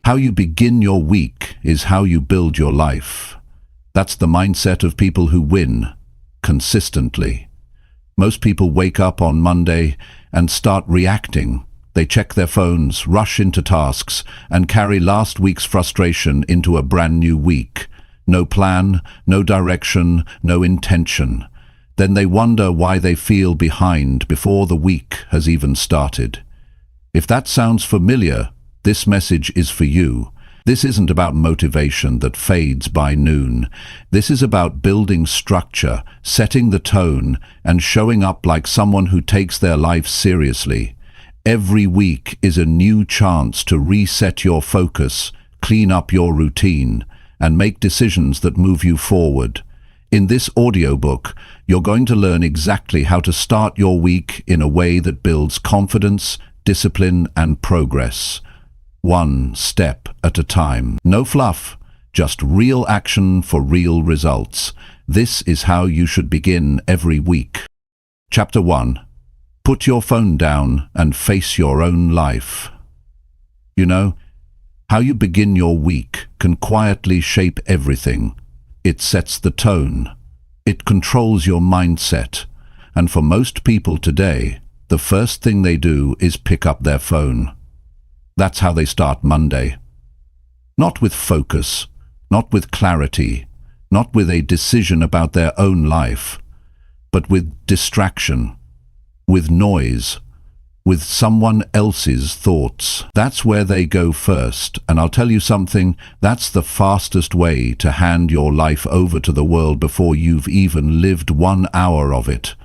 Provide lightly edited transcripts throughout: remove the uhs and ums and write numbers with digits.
How you begin your week is how you build your life. That's the mindset of people who win consistently. Most people wake up on Monday and start reacting. They check their phones, rush into tasks, and carry last week's frustration into a brand new week. No plan, no direction, no intention. Then they wonder why they feel behind before the week has even started. If that sounds familiar, this message is for you. This isn't about motivation that fades by noon. This is about building structure, setting the tone, and showing up like someone who takes their life seriously. Every week is a new chance to reset your focus, clean up your routine, and make decisions that move you forward. In this audiobook, you're going to learn exactly how to start your week in a way that builds confidence, discipline, and progress. One step at a time. No fluff, just real action for real results. This is how you should begin every week. Chapter 1. Put your phone down and face your own life. You know, how you begin your week can quietly shape everything. It sets the tone. It controls your mindset. And for most people today, the first thing they do is pick up their phone. That's how they start Monday. Not with focus, not with clarity, not with a decision about their own life, but with distraction, with noise, with someone else's thoughts. That's where they go first, and I'll tell you something, that's the fastest way to hand your life over to the world before you've even lived 1 hour of it.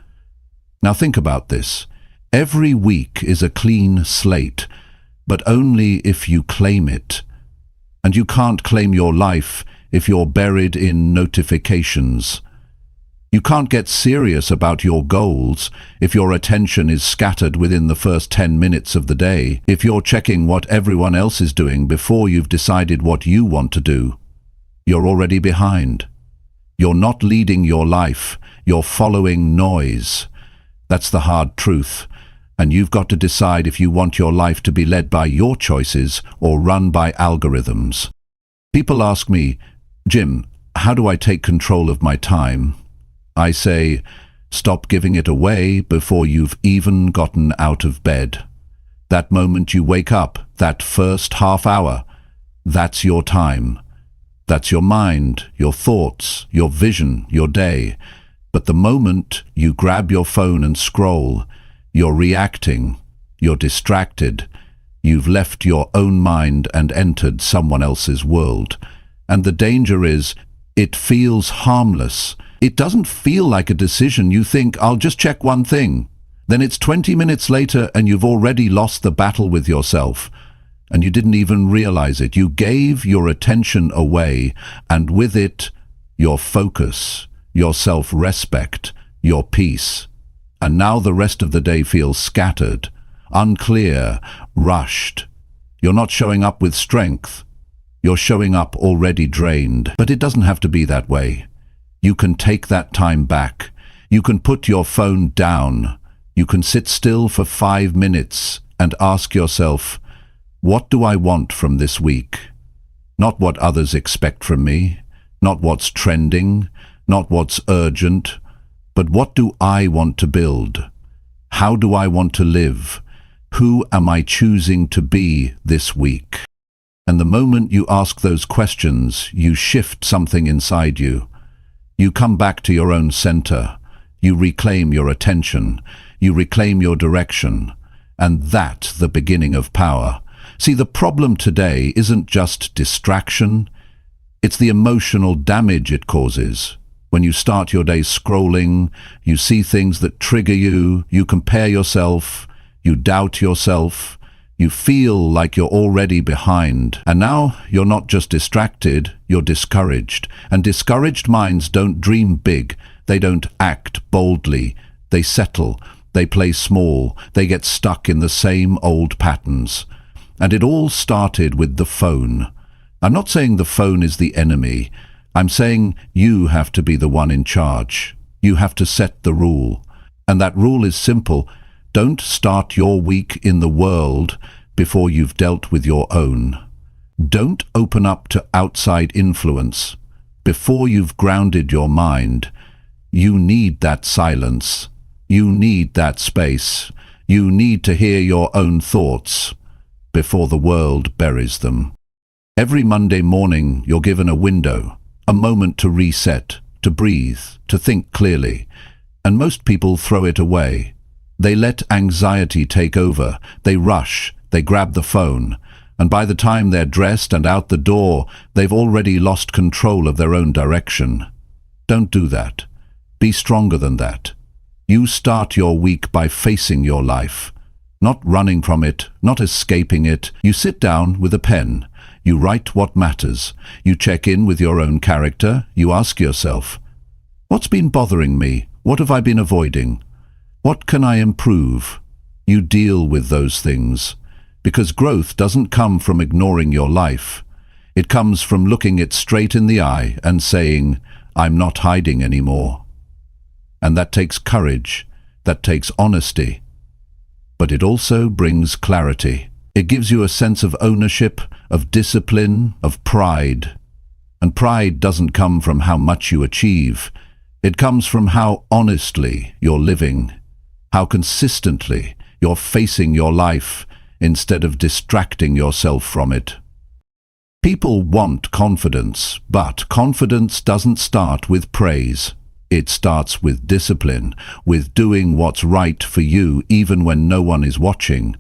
Now think about this. Every week is a clean slate, but only if you claim it. And you can't claim your life if you're buried in notifications. You can't get serious about your goals if your attention is scattered within the first 10 minutes of the day, if you're checking what everyone else is doing before you've decided what you want to do. You're already behind. You're not leading your life, you're following noise. That's the hard truth. And you've got to decide if you want your life to be led by your choices or run by algorithms. People ask me, Jim, how do I take control of my time? I say, stop giving it away before you've even gotten out of bed. That moment you wake up, that first half hour, that's your time. That's your mind, your thoughts, your vision, your day. But the moment you grab your phone and scroll, you're reacting, you're distracted, you've left your own mind and entered someone else's world. And the danger is, it feels harmless. It doesn't feel like a decision. You think, I'll just check one thing. Then it's 20 minutes later and you've already lost the battle with yourself. And you didn't even realize it. You gave your attention away, and with it, your focus, your self-respect, your peace. And now the rest of the day feels scattered, unclear, rushed. You're not showing up with strength. You're showing up already drained. But it doesn't have to be that way. You can take that time back. You can put your phone down. You can sit still for 5 minutes and ask yourself, what do I want from this week? Not what others expect from me, not what's trending, not what's urgent, but what do I want to build? How do I want to live? Who am I choosing to be this week? And the moment you ask those questions, you shift something inside you. You come back to your own center. You reclaim your attention. You reclaim your direction. And that's the beginning of power. See, the problem today isn't just distraction. It's the emotional damage it causes. When you start your day scrolling, you see things that trigger you, you compare yourself, you doubt yourself, you feel like you're already behind. And now you're not just distracted, you're discouraged. And discouraged minds don't dream big, they don't act boldly, they settle, they play small, they get stuck in the same old patterns. And it all started with the phone. I'm not saying the phone is the enemy. I'm saying you have to be the one in charge. You have to set the rule. And that rule is simple. Don't start your week in the world before you've dealt with your own. Don't open up to outside influence. Before you've grounded your mind, you need that silence. You need that space. You need to hear your own thoughts before the world buries them. Every Monday morning, you're given a window, a moment to reset, to breathe, to think clearly. And most people throw it away. They let anxiety take over. They rush. They grab the phone. And by the time they're dressed and out the door, they've already lost control of their own direction. Don't do that. Be stronger than that. You start your week by facing your life. Not running from it, not escaping it. You sit down with a pen. You write what matters. You check in with your own character. You ask yourself, what's been bothering me? What have I been avoiding? What can I improve? You deal with those things. Because growth doesn't come from ignoring your life. It comes from looking it straight in the eye and saying, I'm not hiding anymore. And that takes courage. That takes honesty. But it also brings clarity. It gives you a sense of ownership, of discipline, of pride. And pride doesn't come from how much you achieve. It comes from how honestly you're living, how consistently you're facing your life instead of distracting yourself from it. People want confidence, but confidence doesn't start with praise. It starts with discipline, with doing what's right for you even when no one is watching.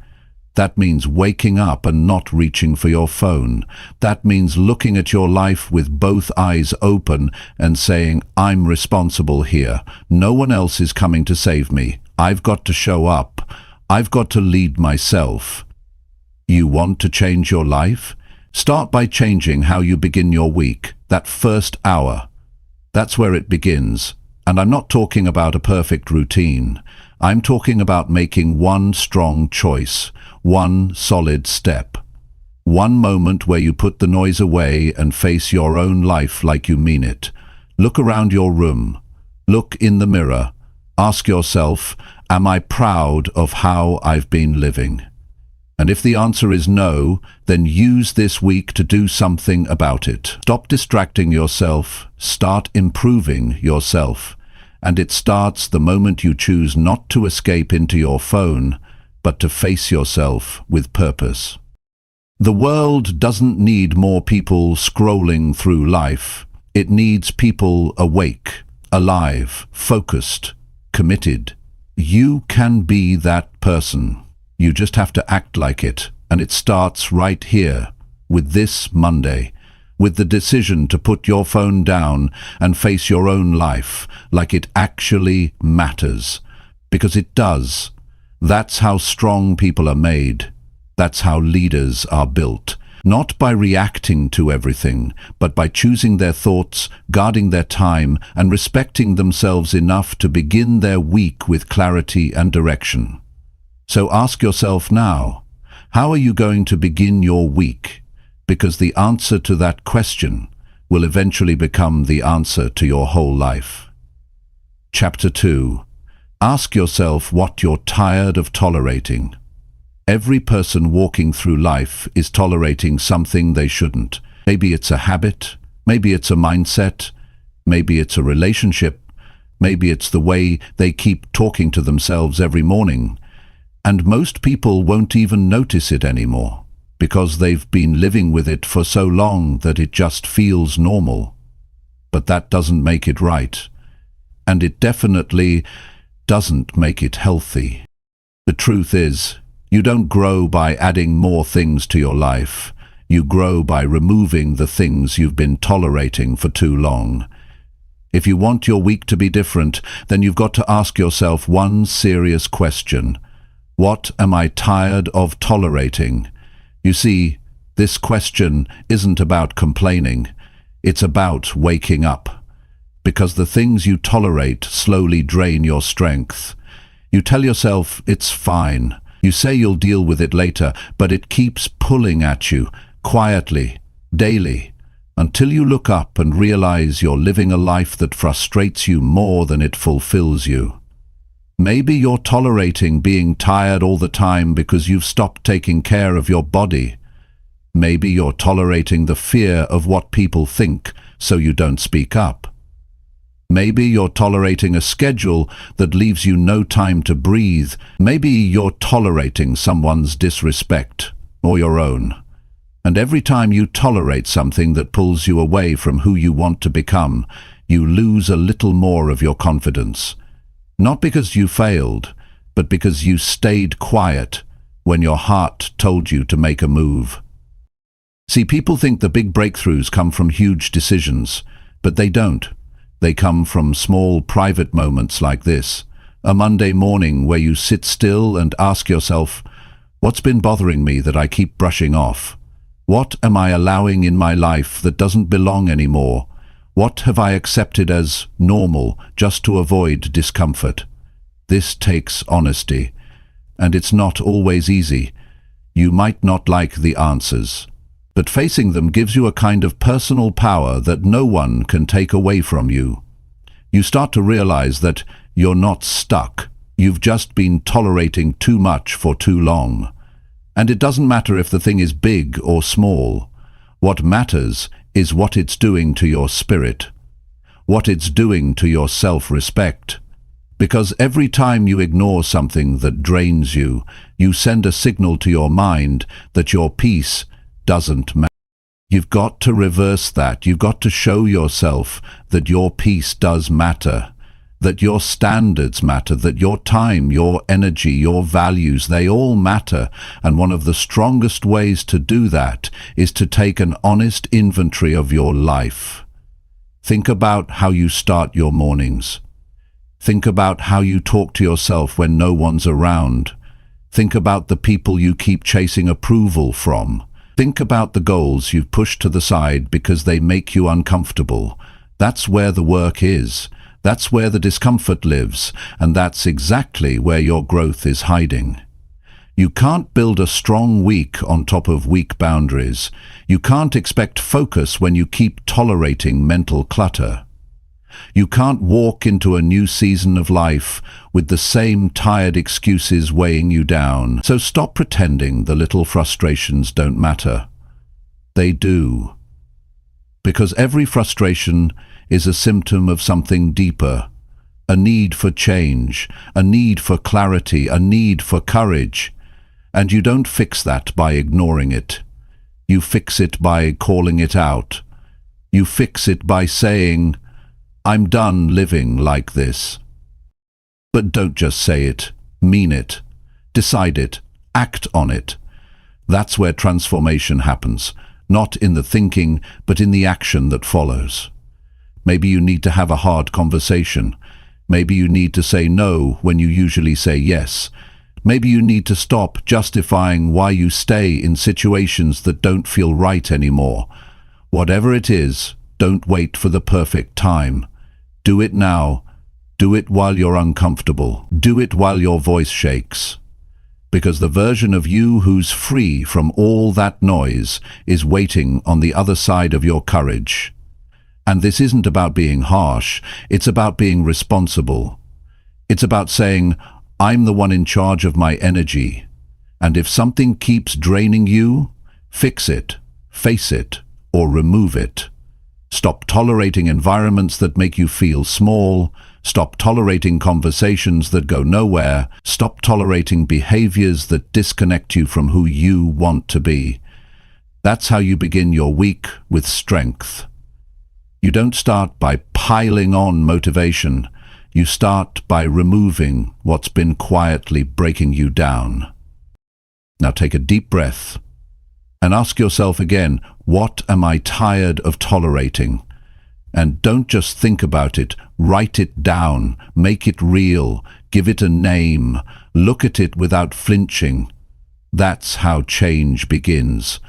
That means waking up and not reaching for your phone. That means looking at your life with both eyes open and saying, I'm responsible here. No one else is coming to save me. I've got to show up. I've got to lead myself. You want to change your life? Start by changing how you begin your week, that first hour. That's where it begins. And I'm not talking about a perfect routine. I'm talking about making one strong choice, one solid step. One moment where you put the noise away and face your own life like you mean it. Look around your room. Look in the mirror. Ask yourself, am I proud of how I've been living? And if the answer is no, then use this week to do something about it. Stop distracting yourself. Start improving yourself. And it starts the moment you choose not to escape into your phone, but to face yourself with purpose. The world doesn't need more people scrolling through life. It needs people awake, alive, focused, committed. You can be that person. You just have to act like it, and it starts right here, with this Monday, with the decision to put your phone down and face your own life like it actually matters. Because it does. That's how strong people are made. That's how leaders are built. Not by reacting to everything, but by choosing their thoughts, guarding their time, and respecting themselves enough to begin their week with clarity and direction. So ask yourself now, how are you going to begin your week? Because the answer to that question will eventually become the answer to your whole life. Chapter 2. Ask yourself what you're tired of tolerating. Every person walking through life is tolerating something they shouldn't. Maybe it's a habit, maybe it's a mindset, maybe it's a relationship, maybe it's the way they keep talking to themselves every morning. And most people won't even notice it anymore, because they've been living with it for so long that it just feels normal. But that doesn't make it right. And it definitely doesn't make it healthy. The truth is, you don't grow by adding more things to your life. You grow by removing the things you've been tolerating for too long. If you want your week to be different, then you've got to ask yourself one serious question. What am I tired of tolerating? You see, this question isn't about complaining. It's about waking up. Because the things you tolerate slowly drain your strength. You tell yourself it's fine. You say you'll deal with it later, but it keeps pulling at you, quietly, daily, until you look up and realize you're living a life that frustrates you more than it fulfills you. Maybe you're tolerating being tired all the time because you've stopped taking care of your body. Maybe you're tolerating the fear of what people think, so you don't speak up. Maybe you're tolerating a schedule that leaves you no time to breathe. Maybe you're tolerating someone's disrespect, or your own. And every time you tolerate something that pulls you away from who you want to become, you lose a little more of your confidence. Not because you failed, but because you stayed quiet when your heart told you to make a move. See, people think the big breakthroughs come from huge decisions, but they don't. They come from small private moments like this. A Monday morning where you sit still and ask yourself, what's been bothering me that I keep brushing off? What am I allowing in my life that doesn't belong anymore? What have I accepted as normal just to avoid discomfort? This takes honesty, and it's not always easy. You might not like the answers, but facing them gives you a kind of personal power that no one can take away from you. You start to realize that you're not stuck. You've just been tolerating too much for too long. And it doesn't matter if the thing is big or small. What matters is what it's doing to your spirit, what it's doing to your self-respect. Because every time you ignore something that drains you, you send a signal to your mind that your peace doesn't matter. You've got to reverse that. You've got to show yourself that your peace does matter, that your standards matter, that your time, your energy, your values, they all matter. And one of the strongest ways to do that is to take an honest inventory of your life. Think about how you start your mornings. Think about how you talk to yourself when no one's around. Think about the people you keep chasing approval from. Think about the goals you've pushed to the side because they make you uncomfortable. That's where the work is. That's where the discomfort lives, and that's exactly where your growth is hiding. You can't build a strong week on top of weak boundaries. You can't expect focus when you keep tolerating mental clutter. You can't walk into a new season of life with the same tired excuses weighing you down. So stop pretending the little frustrations don't matter. They do. Because every frustration is a symptom of something deeper, a need for change, a need for clarity, a need for courage. And you don't fix that by ignoring it. You fix it by calling it out. You fix it by saying, I'm done living like this. But don't just say it, mean it, decide it, act on it. That's where transformation happens, not in the thinking, but in the action that follows. Maybe you need to have a hard conversation. Maybe you need to say no when you usually say yes. Maybe you need to stop justifying why you stay in situations that don't feel right anymore. Whatever it is, don't wait for the perfect time. Do it now. Do it while you're uncomfortable. Do it while your voice shakes. Because the version of you who's free from all that noise is waiting on the other side of your courage. And this isn't about being harsh. It's about being responsible. It's about saying, I'm the one in charge of my energy. And if something keeps draining you, fix it, face it, or remove it. Stop tolerating environments that make you feel small. Stop tolerating conversations that go nowhere. Stop tolerating behaviors that disconnect you from who you want to be. That's how you begin your week with strength. You don't start by piling on motivation. You start by removing what's been quietly breaking you down. Now take a deep breath and ask yourself again, what am I tired of tolerating? And don't just think about it, write it down, make it real, give it a name, look at it without flinching. That's how change begins.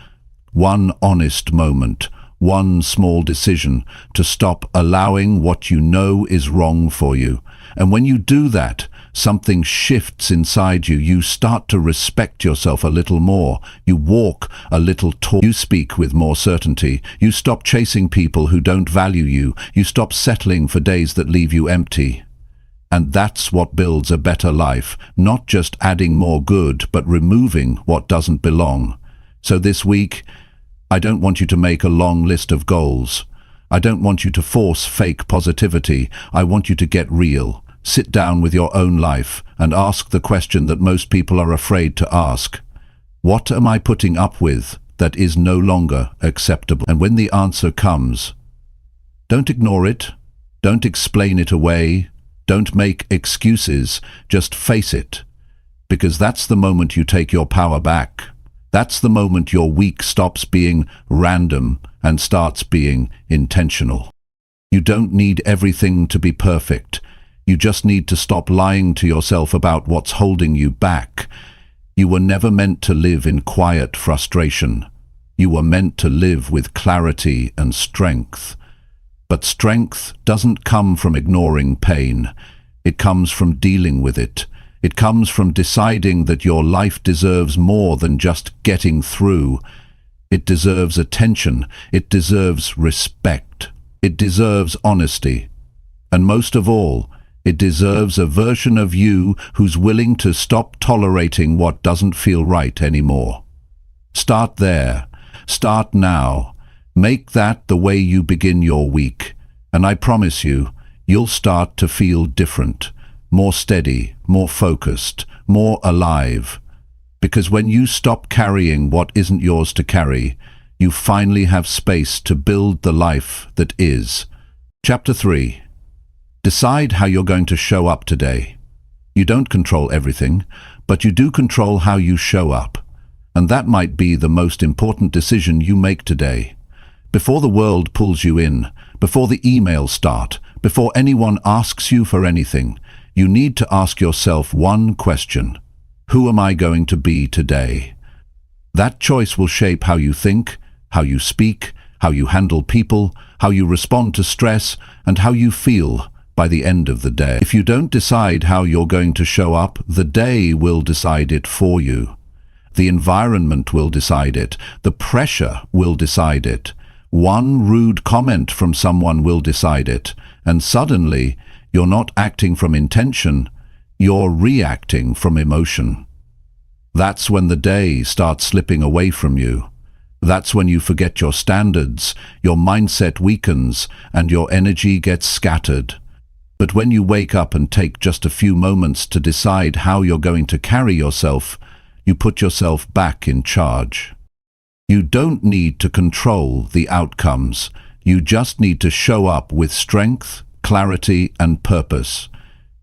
One honest moment, one small decision to stop allowing what you know is wrong for you. And when you do that, something shifts inside you. You start to respect yourself a little more. You walk a little taller. You speak with more certainty. You stop chasing people who don't value you. You stop settling for days that leave you empty. And that's what builds a better life, not just adding more good, but removing what doesn't belong. So this week, I don't want you to make a long list of goals. I don't want you to force fake positivity. I want you to get real. Sit down with your own life and ask the question that most people are afraid to ask. What am I putting up with that is no longer acceptable? And when the answer comes, don't ignore it. Don't explain it away. Don't make excuses. Just face it. Because that's the moment you take your power back. That's the moment your week stops being random and starts being intentional. You don't need everything to be perfect. You just need to stop lying to yourself about what's holding you back. You were never meant to live in quiet frustration. You were meant to live with clarity and strength. But strength doesn't come from ignoring pain. It comes from dealing with it. It comes from deciding that your life deserves more than just getting through. It deserves attention. It deserves respect. It deserves honesty. And most of all, it deserves a version of you who's willing to stop tolerating what doesn't feel right anymore. Start there. Start now. Make that the way you begin your week. And I promise you, you'll start to feel different. More steady, more focused, more alive. Because when you stop carrying what isn't yours to carry, you finally have space to build the life that is. Chapter 3. Decide how you're going to show up today. You don't control everything, but you do control how you show up. And that might be the most important decision you make today. Before the world pulls you in, before the emails start, before anyone asks you for anything, you need to ask yourself one question. Who am I going to be today? That choice will shape how you think, how you speak, how you handle people, how you respond to stress, and how you feel by the end of the day. If you don't decide how you're going to show up, the day will decide it for you. The environment will decide it. The pressure will decide it. One rude comment from someone will decide it. And suddenly, you're not acting from intention, you're reacting from emotion. That's when the day starts slipping away from you. That's when you forget your standards, your mindset weakens, and your energy gets scattered. But when you wake up and take just a few moments to decide how you're going to carry yourself, you put yourself back in charge. You don't need to control the outcomes. You just need to show up with strength, clarity, and purpose.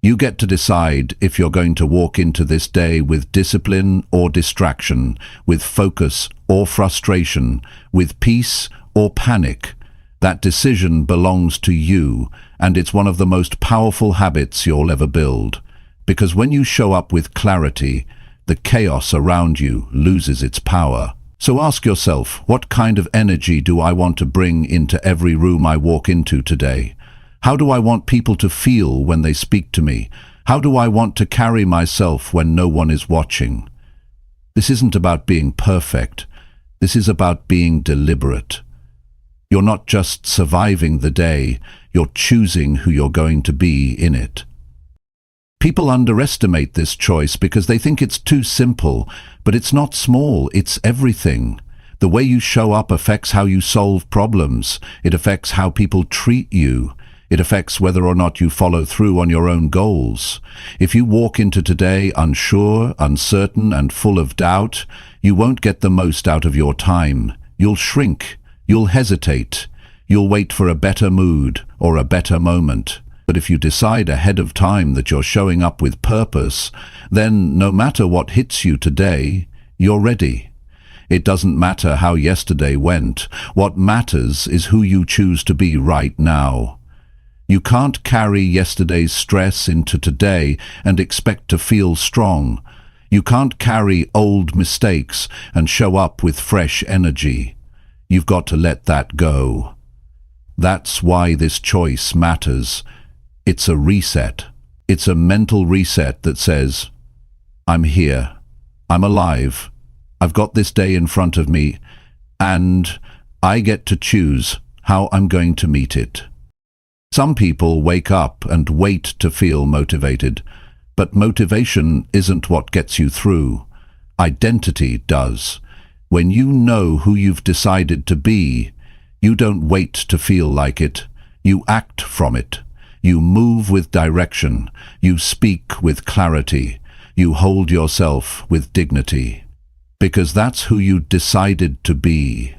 You get to decide if you're going to walk into this day with discipline or distraction, with focus or frustration, with peace or panic. That decision belongs to you, and it's one of the most powerful habits you'll ever build. Because when you show up with clarity, the chaos around you loses its power. So ask yourself, what kind of energy do I want to bring into every room I walk into today? How do I want people to feel when they speak to me? How do I want to carry myself when no one is watching? This isn't about being perfect. This is about being deliberate. You're not just surviving the day, you're choosing who you're going to be in it. People underestimate this choice because they think it's too simple, but it's not small, it's everything. The way you show up affects how you solve problems. It affects how people treat you. It affects whether or not you follow through on your own goals. If you walk into today unsure, uncertain, and full of doubt, you won't get the most out of your time. You'll shrink. You'll hesitate. You'll wait for a better mood or a better moment. But if you decide ahead of time that you're showing up with purpose, then no matter what hits you today, you're ready. It doesn't matter how yesterday went. What matters is who you choose to be right now. You can't carry yesterday's stress into today and expect to feel strong. You can't carry old mistakes and show up with fresh energy. You've got to let that go. That's why this choice matters. It's a reset. It's a mental reset that says, I'm here. I'm alive. I've got this day in front of me, and I get to choose how I'm going to meet it. Some people wake up and wait to feel motivated, but motivation isn't what gets you through. Identity does. When you know who you've decided to be, you don't wait to feel like it. You act from it. You move with direction. You speak with clarity. You hold yourself with dignity. Because that's who you decided to be.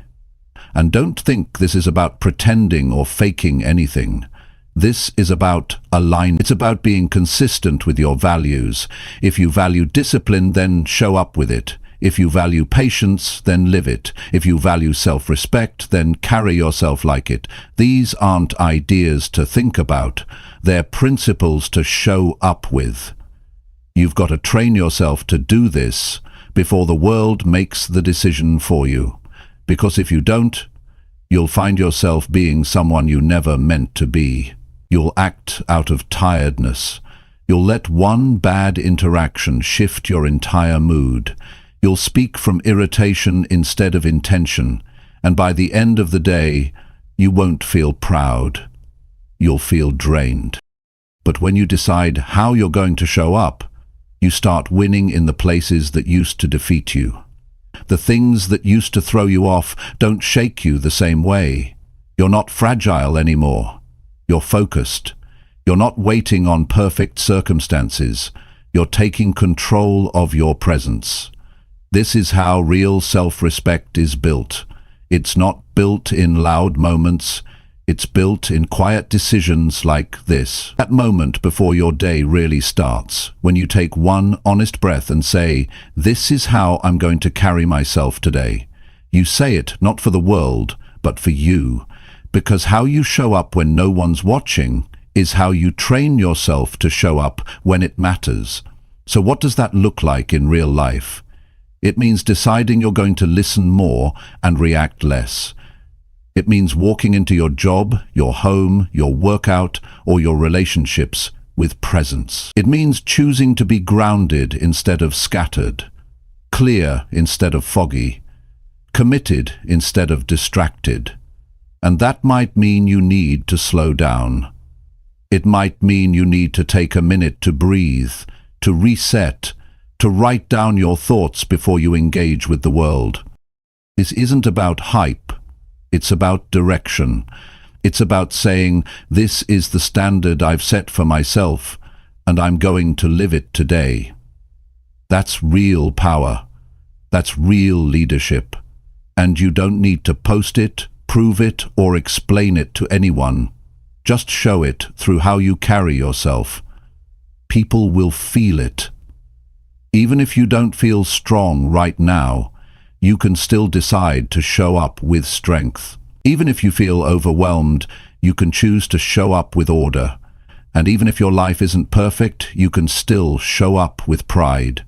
And don't think this is about pretending or faking anything. This is about alignment. It's about being consistent with your values. If you value discipline, then show up with it. If you value patience, then live it. If you value self-respect, then carry yourself like it. These aren't ideas to think about. They're principles to show up with. You've got to train yourself to do this before the world makes the decision for you. Because if you don't, you'll find yourself being someone you never meant to be. You'll act out of tiredness. You'll let one bad interaction shift your entire mood. You'll speak from irritation instead of intention, and by the end of the day, you won't feel proud. You'll feel drained. But when you decide how you're going to show up, you start winning in the places that used to defeat you. The things that used to throw you off don't shake you the same way. You're not fragile anymore. You're focused. You're not waiting on perfect circumstances. You're taking control of your presence. This is how real self-respect is built. It's not built in loud moments. It's built in quiet decisions like this. That moment before your day really starts, when you take one honest breath and say, "This is how I'm going to carry myself today." You say it not for the world, but for you. Because how you show up when no one's watching is how you train yourself to show up when it matters. So what does that look like in real life? It means deciding you're going to listen more and react less. It means walking into your job, your home, your workout, or your relationships with presence. It means choosing to be grounded instead of scattered, clear instead of foggy, committed instead of distracted. And that might mean you need to slow down. It might mean you need to take a minute to breathe, to reset, to write down your thoughts before you engage with the world. This isn't about hype. It's about direction. It's about saying, this is the standard I've set for myself, and I'm going to live it today. That's real power. That's real leadership. And you don't need to post it, prove it, or explain it to anyone. Just show it through how you carry yourself. People will feel it. Even if you don't feel strong right now, you can still decide to show up with strength. Even if you feel overwhelmed, you can choose to show up with order. And even if your life isn't perfect, you can still show up with pride.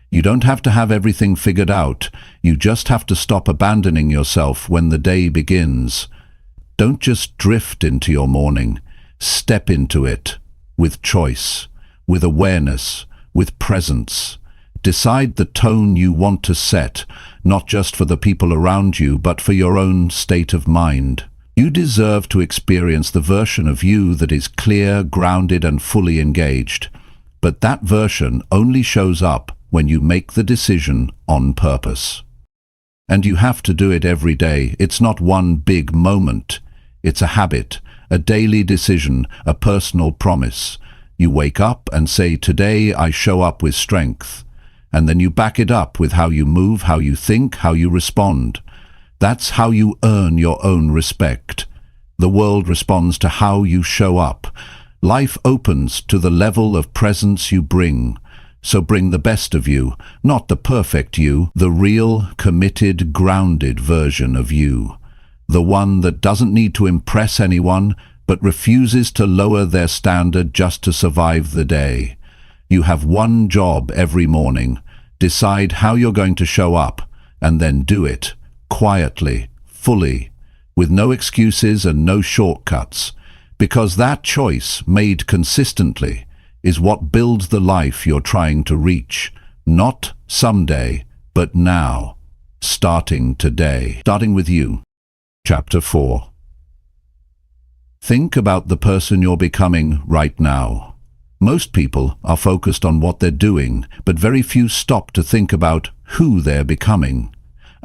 You don't have to have everything figured out. You just have to stop abandoning yourself when the day begins. Don't just drift into your morning. Step into it with choice, with awareness, with presence. Decide the tone you want to set, not just for the people around you, but for your own state of mind. You deserve to experience the version of you that is clear, grounded, and fully engaged. But that version only shows up when you make the decision on purpose. And you have to do it every day. It's not one big moment. It's a habit, a daily decision, a personal promise. You wake up and say, "Today I show up with strength." And then you back it up with how you move, how you think, how you respond. That's how you earn your own respect. The world responds to how you show up. Life opens to the level of presence you bring. So bring the best of you, not the perfect you, the real, committed, grounded version of you. The one that doesn't need to impress anyone, but refuses to lower their standard just to survive the day. You have one job every morning. Decide how you're going to show up, and then do it, quietly, fully, with no excuses and no shortcuts, because that choice, made consistently, is what builds the life you're trying to reach, not someday, but now, starting today. Starting with you. Chapter 4. Think about the person you're becoming right now. Most people are focused on what they're doing, but very few stop to think about who they're becoming.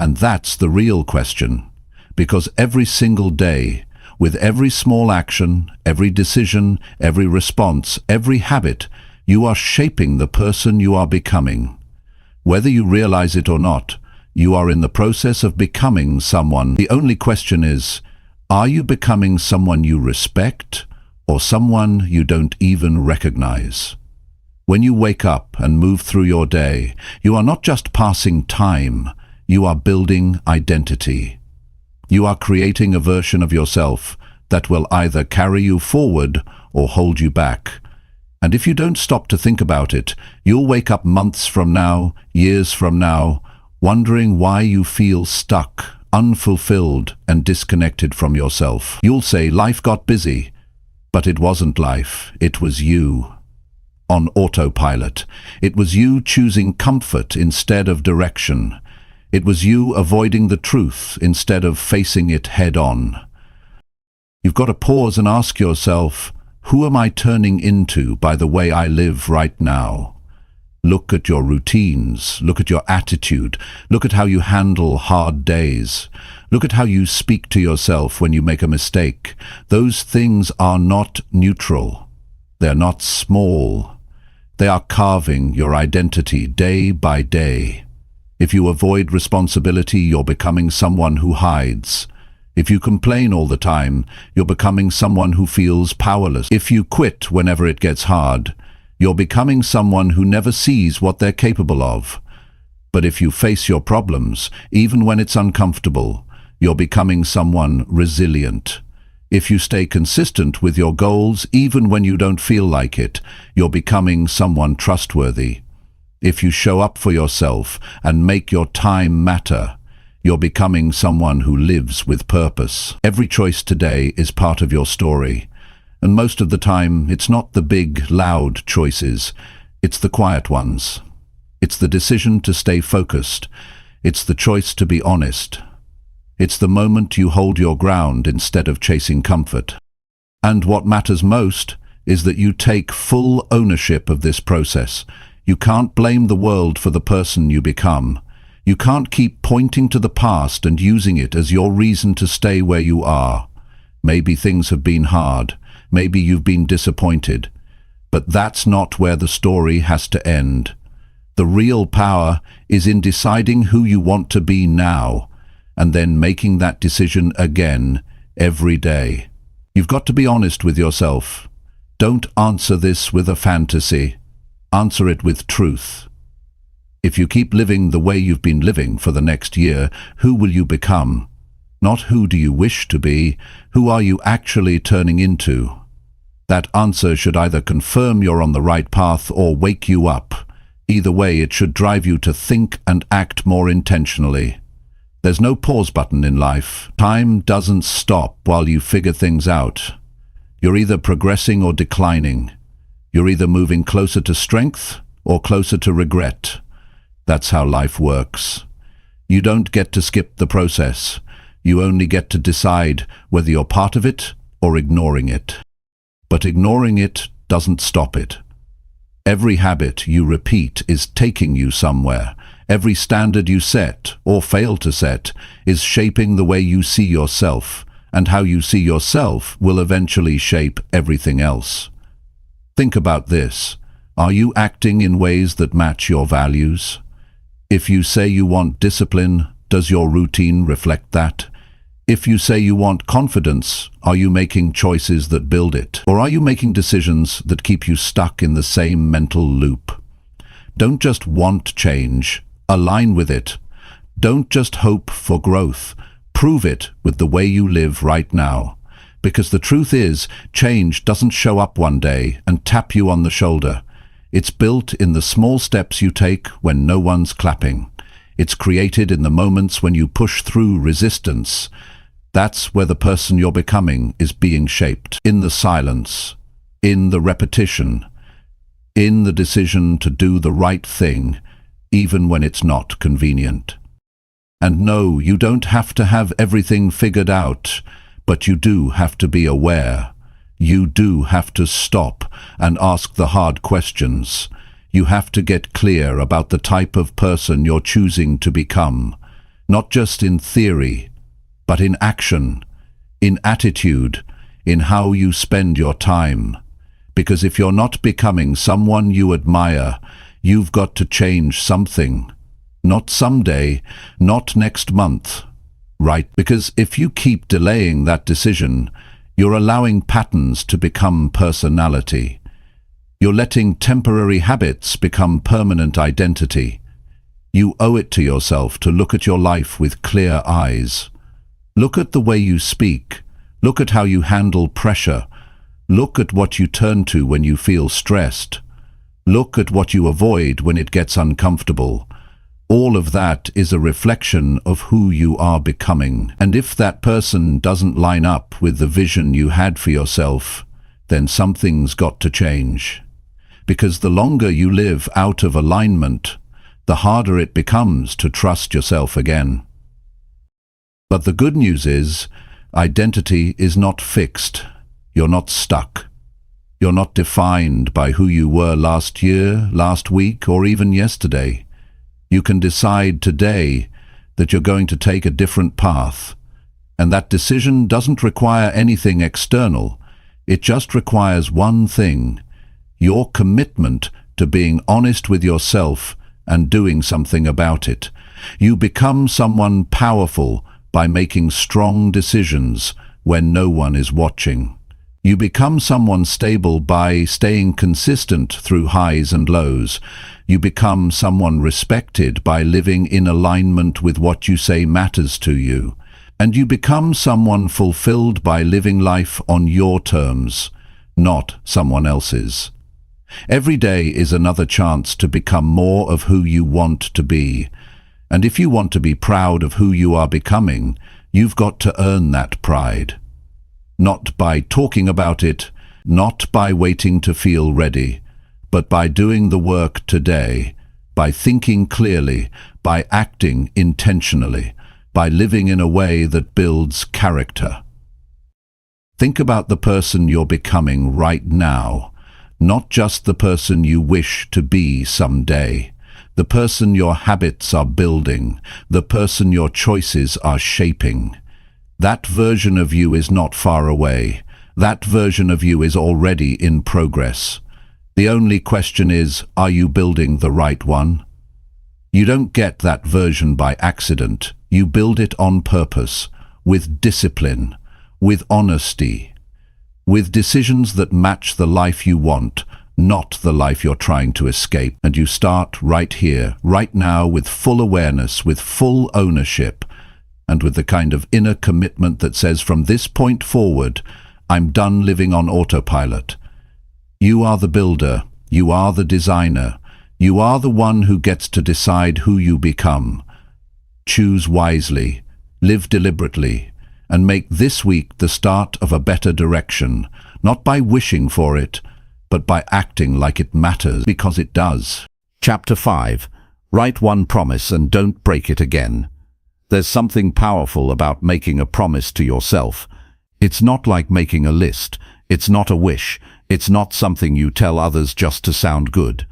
And that's the real question. Because every single day, with every small action, every decision, every response, every habit, you are shaping the person you are becoming. Whether you realize it or not, you are in the process of becoming someone. The only question is, are you becoming someone you respect or someone you don't even recognize? When you wake up and move through your day, you are not just passing time, you are building identity. You are creating a version of yourself that will either carry you forward or hold you back. And if you don't stop to think about it, you'll wake up months from now, years from now, wondering why you feel stuck, unfulfilled, and disconnected from yourself. You'll say life got busy, but it wasn't life, it was you. On autopilot. It was you choosing comfort instead of direction. It was you avoiding the truth instead of facing it head-on. You've got to pause and ask yourself, who am I turning into by the way I live right now? Look at your routines, look at your attitude, look at how you handle hard days. Look at how you speak to yourself when you make a mistake. Those things are not neutral. They're not small. They are carving your identity day by day. If you avoid responsibility, you're becoming someone who hides. If you complain all the time, you're becoming someone who feels powerless. If you quit whenever it gets hard, you're becoming someone who never sees what they're capable of. But if you face your problems, even when it's uncomfortable, you're becoming someone resilient. If you stay consistent with your goals, even when you don't feel like it, you're becoming someone trustworthy. If you show up for yourself and make your time matter, you're becoming someone who lives with purpose. Every choice today is part of your story. And most of the time, it's not the big, loud choices. It's the quiet ones. It's the decision to stay focused. It's the choice to be honest. It's the moment you hold your ground instead of chasing comfort. And what matters most is that you take full ownership of this process. You can't blame the world for the person you become. You can't keep pointing to the past and using it as your reason to stay where you are. Maybe things have been hard. Maybe you've been disappointed. But that's not where the story has to end. The real power is in deciding who you want to be now, and then making that decision again every day. You've got to be honest with yourself. Don't answer this with a fantasy. Answer it with truth. If you keep living the way you've been living for the next year, who will you become? Not who do you wish to be, who are you actually turning into? That answer should either confirm you're on the right path or wake you up. Either way, it should drive you to think and act more intentionally. There's no pause button in life. Time doesn't stop while you figure things out. You're either progressing or declining. You're either moving closer to strength or closer to regret. That's how life works. You don't get to skip the process. You only get to decide whether you're part of it or ignoring it. But ignoring it doesn't stop it. Every habit you repeat is taking you somewhere. Every standard you set, or fail to set, is shaping the way you see yourself, and how you see yourself will eventually shape everything else. Think about this. Are you acting in ways that match your values? If you say you want discipline, does your routine reflect that? If you say you want confidence, are you making choices that build it? Or are you making decisions that keep you stuck in the same mental loop? Don't just want change, align with it. Don't just hope for growth, prove it with the way you live right now. Because the truth is, change doesn't show up one day and tap you on the shoulder. It's built in the small steps you take when no one's clapping. It's created in the moments when you push through resistance. That's where the person you're becoming is being shaped. In the silence, in the repetition, in the decision to do the right thing, even when it's not convenient. And no, you don't have to have everything figured out, but you do have to be aware. You do have to stop and ask the hard questions. You have to get clear about the type of person you're choosing to become. not just in theory, but in action, in attitude, in how you spend your time. Because if you're not becoming someone you admire, you've got to change something. Not someday, not next month, right? Because if you keep delaying that decision, you're allowing patterns to become personality. You're letting temporary habits become permanent identity. You owe it to yourself to look at your life with clear eyes. Look at the way you speak. Look at how you handle pressure. Look at what you turn to when you feel stressed. Look at what you avoid when it gets uncomfortable. All of that is a reflection of who you are becoming. And if that person doesn't line up with the vision you had for yourself, then something's got to change. Because the longer you live out of alignment, the harder it becomes to trust yourself again. But the good news is, identity is not fixed. You're not stuck. You're not defined by who you were last year, last week, or even yesterday. You can decide today that you're going to take a different path. And that decision doesn't require anything external. It just requires one thing: your commitment to being honest with yourself and doing something about it. You become someone powerful by making strong decisions when no one is watching. You become someone stable by staying consistent through highs and lows. You become someone respected by living in alignment with what you say matters to you. And you become someone fulfilled by living life on your terms, not someone else's. Every day is another chance to become more of who you want to be. And if you want to be proud of who you are becoming, you've got to earn that pride. Not by talking about it, not by waiting to feel ready, but by doing the work today, by thinking clearly, by acting intentionally, by living in a way that builds character. Think about the person you're becoming right now, not just the person you wish to be someday. The person your habits are building, the person your choices are shaping. That version of you is not far away. That version of you is already in progress. The only question is, are you building the right one? You don't get that version by accident. You build it on purpose, with discipline, with honesty, with decisions that match the life you want, not the life you're trying to escape. And you start right here, right now, with full awareness, with full ownership, and with the kind of inner commitment that says, from this point forward, I'm done living on autopilot. You are the builder, you are the designer, you are the one who gets to decide who you become. Choose wisely, live deliberately, and make this week the start of a better direction, not by wishing for it, but by acting like it matters, because it does. Chapter 5. Write one promise and don't break it again. There's something powerful about making a promise to yourself. It's not like making a list. It's not a wish. It's not something you tell others just to sound good.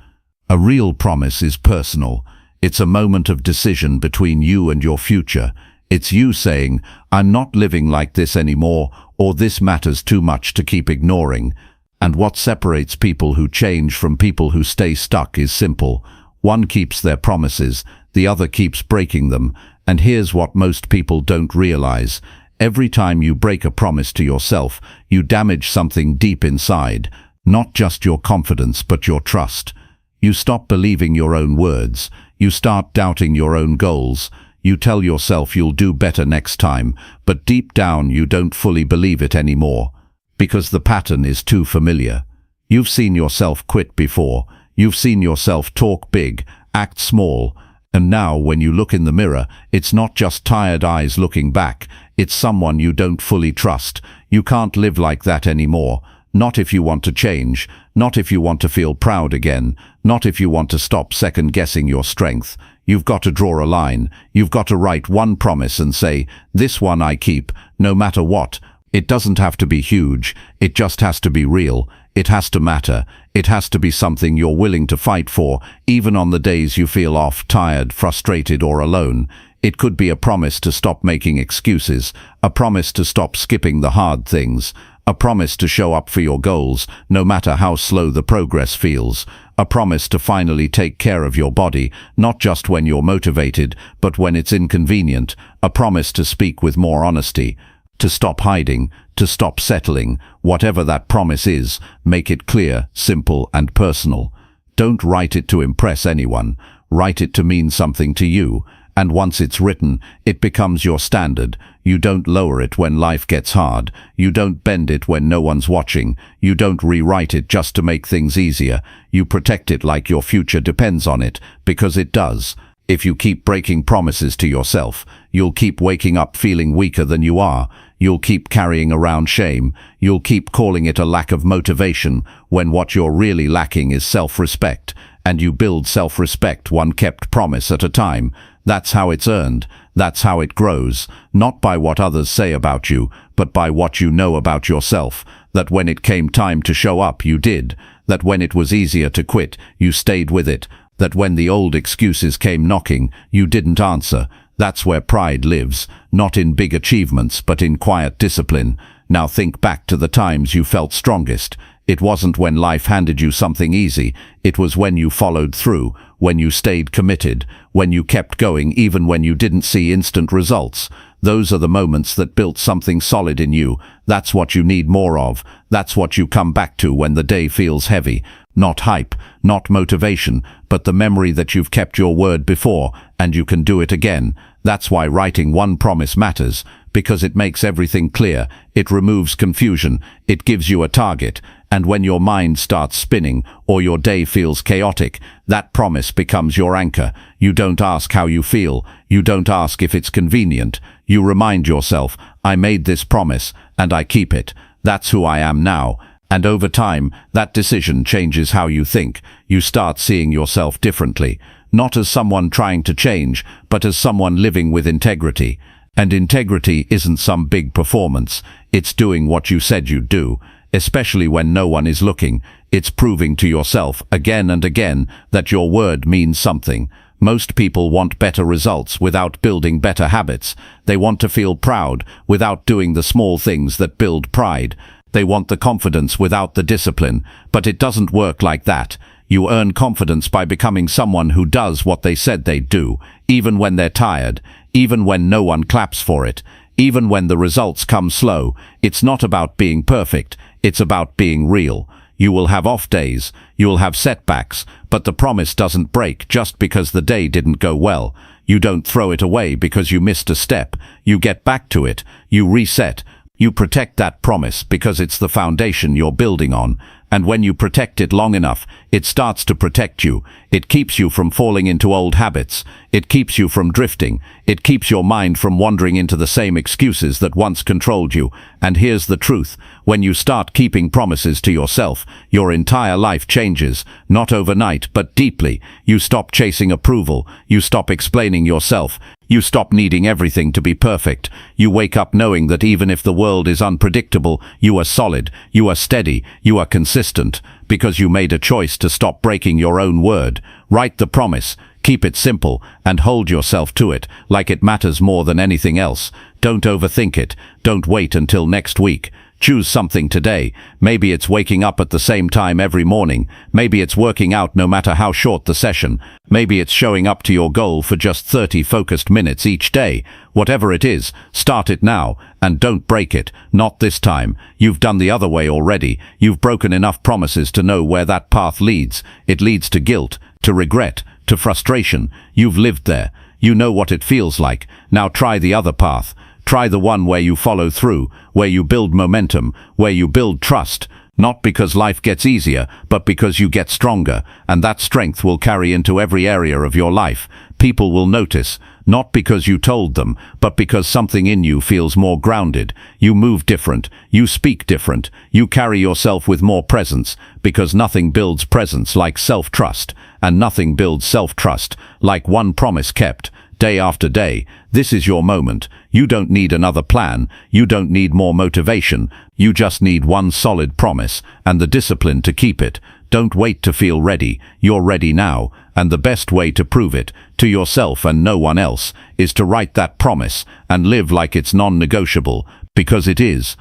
A real promise is personal. It's a moment of decision between you and your future. It's you saying, I'm not living like this anymore, or this matters too much to keep ignoring. And what separates people who change from people who stay stuck is simple. One keeps their promises, the other keeps breaking them. And here's what most people don't realize. Every time you break a promise to yourself, you damage something deep inside. Not just your confidence, but your trust. You stop believing your own words. You start doubting your own goals. You tell yourself you'll do better next time, but deep down you don't fully believe it anymore. Because the pattern is too familiar. You've seen yourself quit before. You've seen yourself talk big, act small. And now when you look in the mirror, it's not just tired eyes looking back. It's someone you don't fully trust. You can't live like that anymore. Not if you want to change. Not if you want to feel proud again. Not if you want to stop second-guessing your strength. You've got to draw a line. You've got to write one promise and say, this one I keep, no matter what. It doesn't have to be huge. It just has to be real. It has to matter. It has to be something you're willing to fight for, even on the days you feel off, tired, frustrated, or alone. It could be a promise to stop making excuses, a promise to stop skipping the hard things, a promise to show up for your goals, no matter how slow the progress feels, a promise to finally take care of your body, not just when you're motivated, but when it's inconvenient, a promise to speak with more honesty, to stop hiding, to stop settling. Whatever that promise is, make it clear, simple, and personal. Don't write it to impress anyone. Write it to mean something to you. And once it's written, it becomes your standard. You don't lower it when life gets hard. You don't bend it when no one's watching. You don't rewrite it just to make things easier. You protect it like your future depends on it, because it does. If you keep breaking promises to yourself, you'll keep waking up feeling weaker than you are. You'll keep carrying around shame. You'll keep calling it a lack of motivation, when what you're really lacking is self-respect. And you build self-respect one kept promise at a time. That's how it's earned. That's how it grows. Not by what others say about you, but by what you know about yourself. That when it came time to show up, you did. That when it was easier to quit, you stayed with it. That when the old excuses came knocking, you didn't answer. That's where pride lives, not in big achievements, but in quiet discipline. Now think back to the times you felt strongest. It wasn't when life handed you something easy. It was when you followed through, when you stayed committed, when you kept going even when you didn't see instant results. Those are the moments that built something solid in you. That's what you need more of. That's what you come back to when the day feels heavy. Not hype, not motivation, but the memory that you've kept your word before, and you can do it again. That's why writing one promise matters, because it makes everything clear. It removes confusion. It gives you a target. And when your mind starts spinning, or your day feels chaotic, that promise becomes your anchor. You don't ask how you feel. You don't ask if it's convenient. You remind yourself, I made this promise, and I keep it. That's who I am now. And over time, that decision changes how you think. You start seeing yourself differently, not as someone trying to change, but as someone living with integrity. And integrity isn't some big performance. It's doing what you said you'd do, especially when no one is looking. It's proving to yourself again and again that your word means something. Most people want better results without building better habits. They want to feel proud without doing the small things that build pride. They want the confidence without the discipline, but it doesn't work like that. You earn confidence by becoming someone who does what they said they'd do, even when they're tired, even when no one claps for it, even when the results come slow. It's not about being perfect, it's about being real. You will have off days, you will have setbacks, but the promise doesn't break just because the day didn't go well. You don't throw it away because you missed a step. You get back to it, you reset. You protect that promise because it's the foundation you're building on. And when you protect it long enough, it starts to protect you. It keeps you from falling into old habits. It keeps you from drifting. It keeps your mind from wandering into the same excuses that once controlled you. And here's the truth. When you start keeping promises to yourself, your entire life changes. Not overnight, but deeply. You stop chasing approval. You stop explaining yourself. You stop needing everything to be perfect. You wake up knowing that even if the world is unpredictable, you are solid, you are steady, you are consistent, because you made a choice to stop breaking your own word. Write the promise, keep it simple, and hold yourself to it, like it matters more than anything else. Don't overthink it. Don't wait until next week. Choose something today. Maybe it's waking up at the same time every morning. Maybe it's working out no matter how short the session. Maybe it's showing up to your goal for just 30 focused minutes each day. Whatever it is, start it now, and don't break it. Not this time. You've done the other way already. You've broken enough promises to know where that path leads. It leads to guilt, to regret, to frustration. You've lived there. You know what it feels like. Now try the other path. Try the one where you follow through, where you build momentum, where you build trust. Not because life gets easier, but because you get stronger, and that strength will carry into every area of your life. People will notice, not because you told them, but because something in you feels more grounded. You move different, you speak different, you carry yourself with more presence, because nothing builds presence like self-trust, and nothing builds self-trust like one promise kept. day after day. This is your moment. You don't need another plan. You don't need more motivation. You just need one solid promise and the discipline to keep it. Don't wait to feel ready. You're ready now. And the best way to prove it, to yourself and no one else, is to write that promise and live like it's non-negotiable, because it is.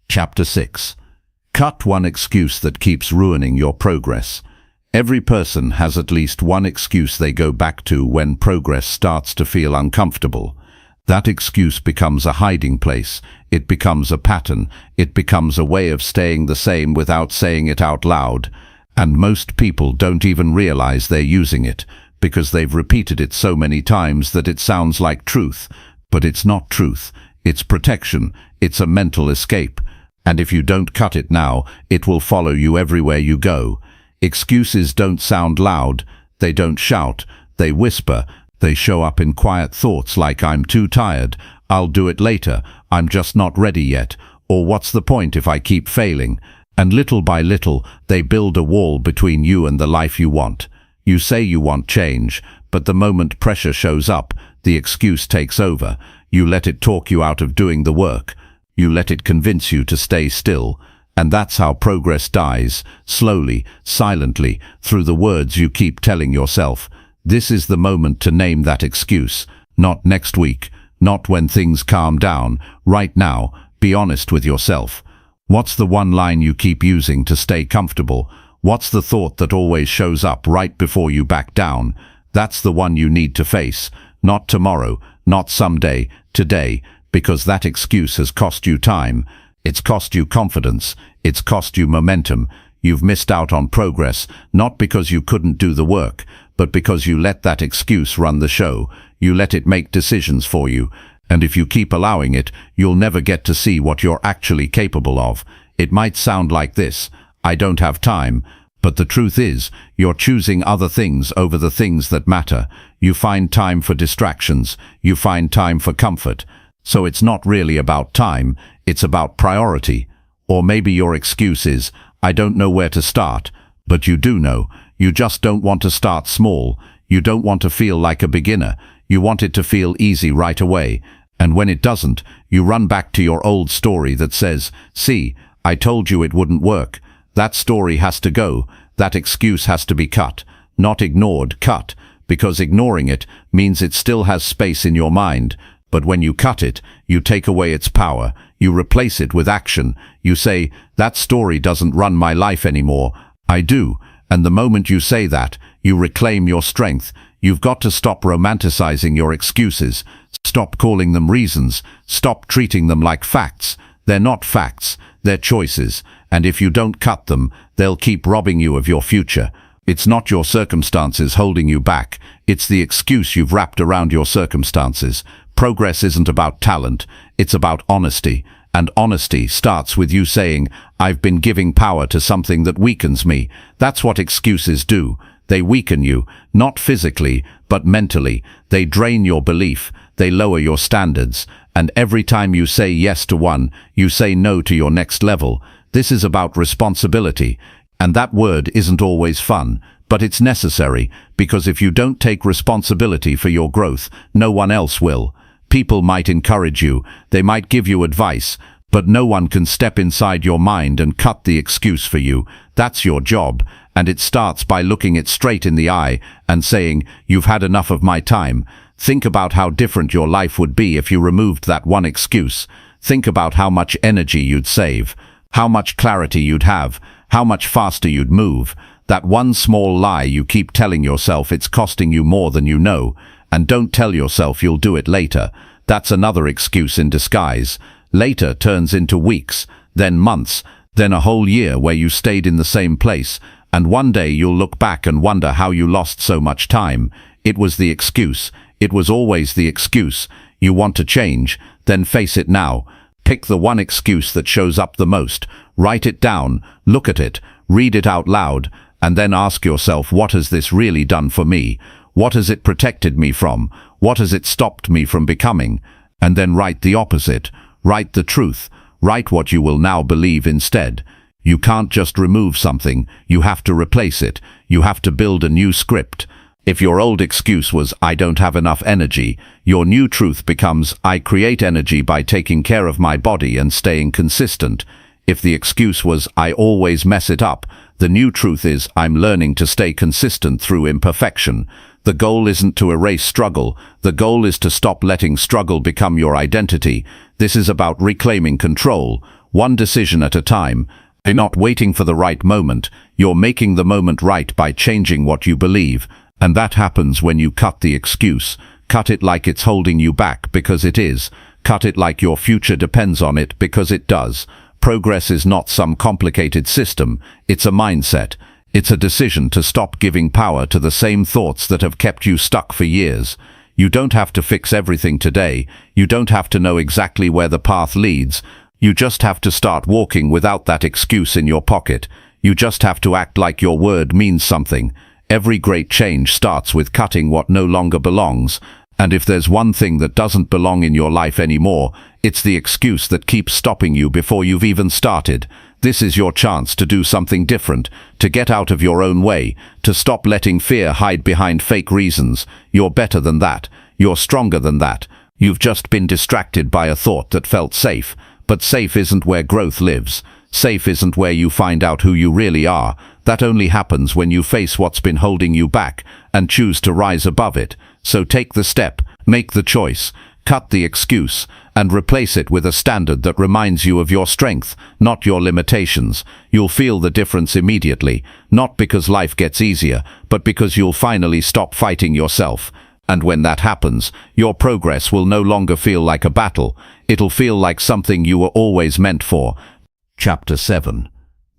Chapter 6. Cut one excuse that keeps ruining your progress. Every person has at least one excuse they go back to when progress starts to feel uncomfortable. That excuse becomes a hiding place. It becomes a pattern. It becomes a way of staying the same without saying it out loud. And most people don't even realize they're using it, because they've repeated it so many times that it sounds like truth. But it's not truth. It's protection. It's a mental escape. And if you don't cut it now, it will follow you everywhere you go. Excuses don't sound loud. They don't shout. They whisper. They show up in quiet thoughts like "I'm too tired," "I'll do it later," "I'm just not ready yet," or "what's the point if I keep failing?" And little by little, they build a wall between you and the life you want. You say you want change, but the moment pressure shows up, the excuse takes over. You let it talk you out of doing the work. You let it convince you to stay still. And that's how progress dies, slowly, silently, through the words you keep telling yourself. This is the moment to name that excuse. Not next week, not when things calm down. Right now, be honest with yourself. What's the one line you keep using to stay comfortable? What's the thought that always shows up right before you back down? That's the one you need to face. Not tomorrow, not someday, today, because that excuse has cost you time. It's cost you confidence. It's cost you momentum. You've missed out on progress, not because you couldn't do the work, but because you let that excuse run the show. You let it make decisions for you. And if you keep allowing it, you'll never get to see what you're actually capable of. It might sound like this: "I don't have time." But the truth is, you're choosing other things over the things that matter. You find time for distractions. You find time for comfort. So it's not really about time, it's about priority. Or maybe your excuse is, "I don't know where to start." But you do know. You just don't want to start small. You don't want to feel like a beginner. You want it to feel easy right away. And when it doesn't, you run back to your old story that says, "See, I told you it wouldn't work." That story has to go. That excuse has to be cut. Not ignored, cut. Because ignoring it means it still has space in your mind. But when you cut it, you take away its power. You replace it with action. You say, "That story doesn't run my life anymore. I do." And the moment you say that, you reclaim your strength. You've got to stop romanticizing your excuses. Stop calling them reasons. Stop treating them like facts. They're not facts. They're choices. And if you don't cut them, they'll keep robbing you of your future. It's not your circumstances holding you back. It's the excuse you've wrapped around your circumstances. Progress isn't about talent. It's about honesty. And honesty starts with you saying, "I've been giving power to something that weakens me." That's what excuses do. They weaken you, not physically, but mentally. They drain your belief. They lower your standards. And every time you say yes to one, you say no to your next level. This is about responsibility. And that word isn't always fun, but it's necessary, because if you don't take responsibility for your growth, no one else will. People might encourage you, they might give you advice, but no one can step inside your mind and cut the excuse for you. That's your job, and it starts by looking it straight in the eye and saying, "You've had enough of my time." Think about how different your life would be if you removed that one excuse. Think about how much energy you'd save, how much clarity you'd have, how much faster you'd move. That one small lie you keep telling yourself, it's costing you more than you know. And don't tell yourself you'll do it later. That's another excuse in disguise. Later turns into weeks, then months, then a whole year where you stayed in the same place. And one day you'll look back and wonder how you lost so much time. It was the excuse. It was always the excuse. You want to change? Then face it now. Pick the one excuse that shows up the most. Write it down, look at it, read it out loud, and then ask yourself, what has this really done for me? What has it protected me from? What has it stopped me from becoming? And then write the opposite. Write the truth. Write what you will now believe instead. You can't just remove something. You have to replace it. You have to build a new script. If your old excuse was, "I don't have enough energy," your new truth becomes, "I create energy by taking care of my body and staying consistent." If the excuse was, "I always mess it up," the new truth is, "I'm learning to stay consistent through imperfection." The goal isn't to erase struggle. The goal is to stop letting struggle become your identity. This is about reclaiming control, one decision at a time. You're not waiting for the right moment. You're making the moment right by changing what you believe. And that happens when you cut the excuse. Cut it like it's holding you back, because it is. Cut it like your future depends on it, because it does. Progress is not some complicated system. It's a mindset. It's a decision to stop giving power to the same thoughts that have kept you stuck for years. You don't have to fix everything today. You don't have to know exactly where the path leads. You just have to start walking without that excuse in your pocket. You just have to act like your word means something. Every great change starts with cutting what no longer belongs. And if there's one thing that doesn't belong in your life anymore, it's the excuse that keeps stopping you before you've even started. This is your chance to do something different, to get out of your own way, to stop letting fear hide behind fake reasons. You're better than that. You're stronger than that. You've just been distracted by a thought that felt safe. But safe isn't where growth lives. Safe isn't where you find out who you really are. That only happens when you face what's been holding you back and choose to rise above it. So take the step, make the choice, cut the excuse, and replace it with a standard that reminds you of your strength, not your limitations. You'll feel the difference immediately, not because life gets easier, but because you'll finally stop fighting yourself. And when that happens, your progress will no longer feel like a battle. It'll feel like something you were always meant for. Chapter 7.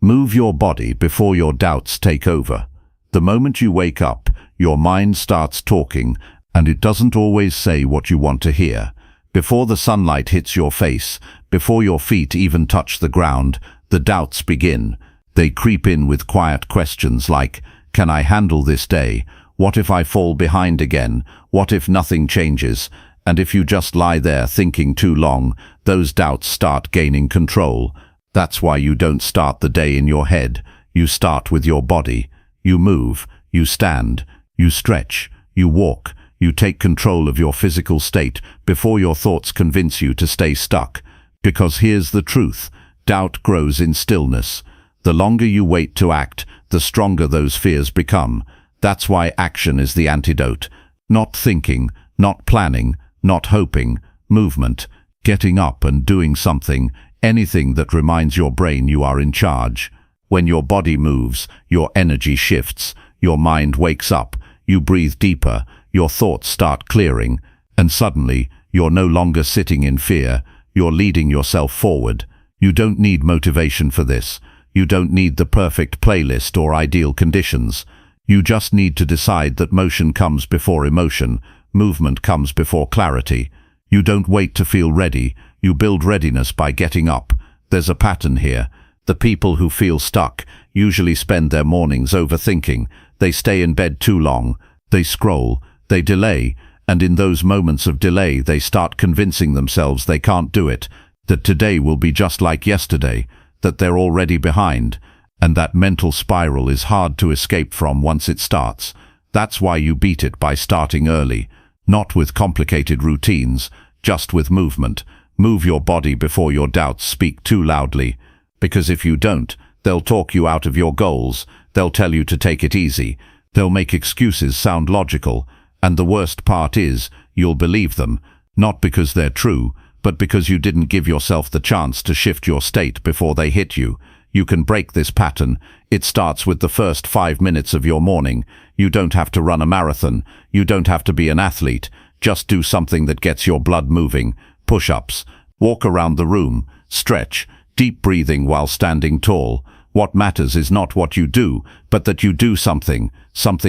Move your body before your doubts take over. The moment you wake up, your mind starts talking, and it doesn't always say what you want to hear. Before the sunlight hits your face, before your feet even touch the ground, the doubts begin. They creep in with quiet questions like, "Can I handle this day? What if I fall behind again? What if nothing changes?" And if you just lie there thinking too long, those doubts start gaining control. That's why you don't start the day in your head. You start with your body. You move, you stand, you stretch, you walk. You take control of your physical state before your thoughts convince you to stay stuck. Because here's the truth: doubt grows in stillness. The longer you wait to act, the stronger those fears become. That's why action is the antidote. Not thinking, not planning, not hoping. Movement. Getting up and doing something. Anything that reminds your brain you are in charge. When your body moves, your energy shifts. Your mind wakes up. You breathe deeper. Your thoughts start clearing, and suddenly you're no longer sitting in fear. You're leading yourself forward. You don't need motivation for this. You don't need the perfect playlist or ideal conditions. You just need to decide that motion comes before emotion. Movement comes before clarity. You don't wait to feel ready. You build readiness by getting up. There's a pattern here. The people who feel stuck usually spend their mornings overthinking. They stay in bed too long. They scroll. They delay, and in those moments of delay they start convincing themselves they can't do it, that today will be just like yesterday, that they're already behind, and that mental spiral is hard to escape from once it starts. That's why you beat it by starting early, not with complicated routines, just with movement. Move your body before your doubts speak too loudly, because if you don't, they'll talk you out of your goals, they'll tell you to take it easy, they'll make excuses sound logical. And the worst part is, you'll believe them, not because they're true, but because you didn't give yourself the chance to shift your state before they hit you. You can break this pattern. It starts with the first 5 minutes of your morning. You don't have to run a marathon. You don't have to be an athlete. Just do something that gets your blood moving. Push-ups. Walk around the room. Stretch. Deep breathing while standing tall. What matters is not what you do, but that you do something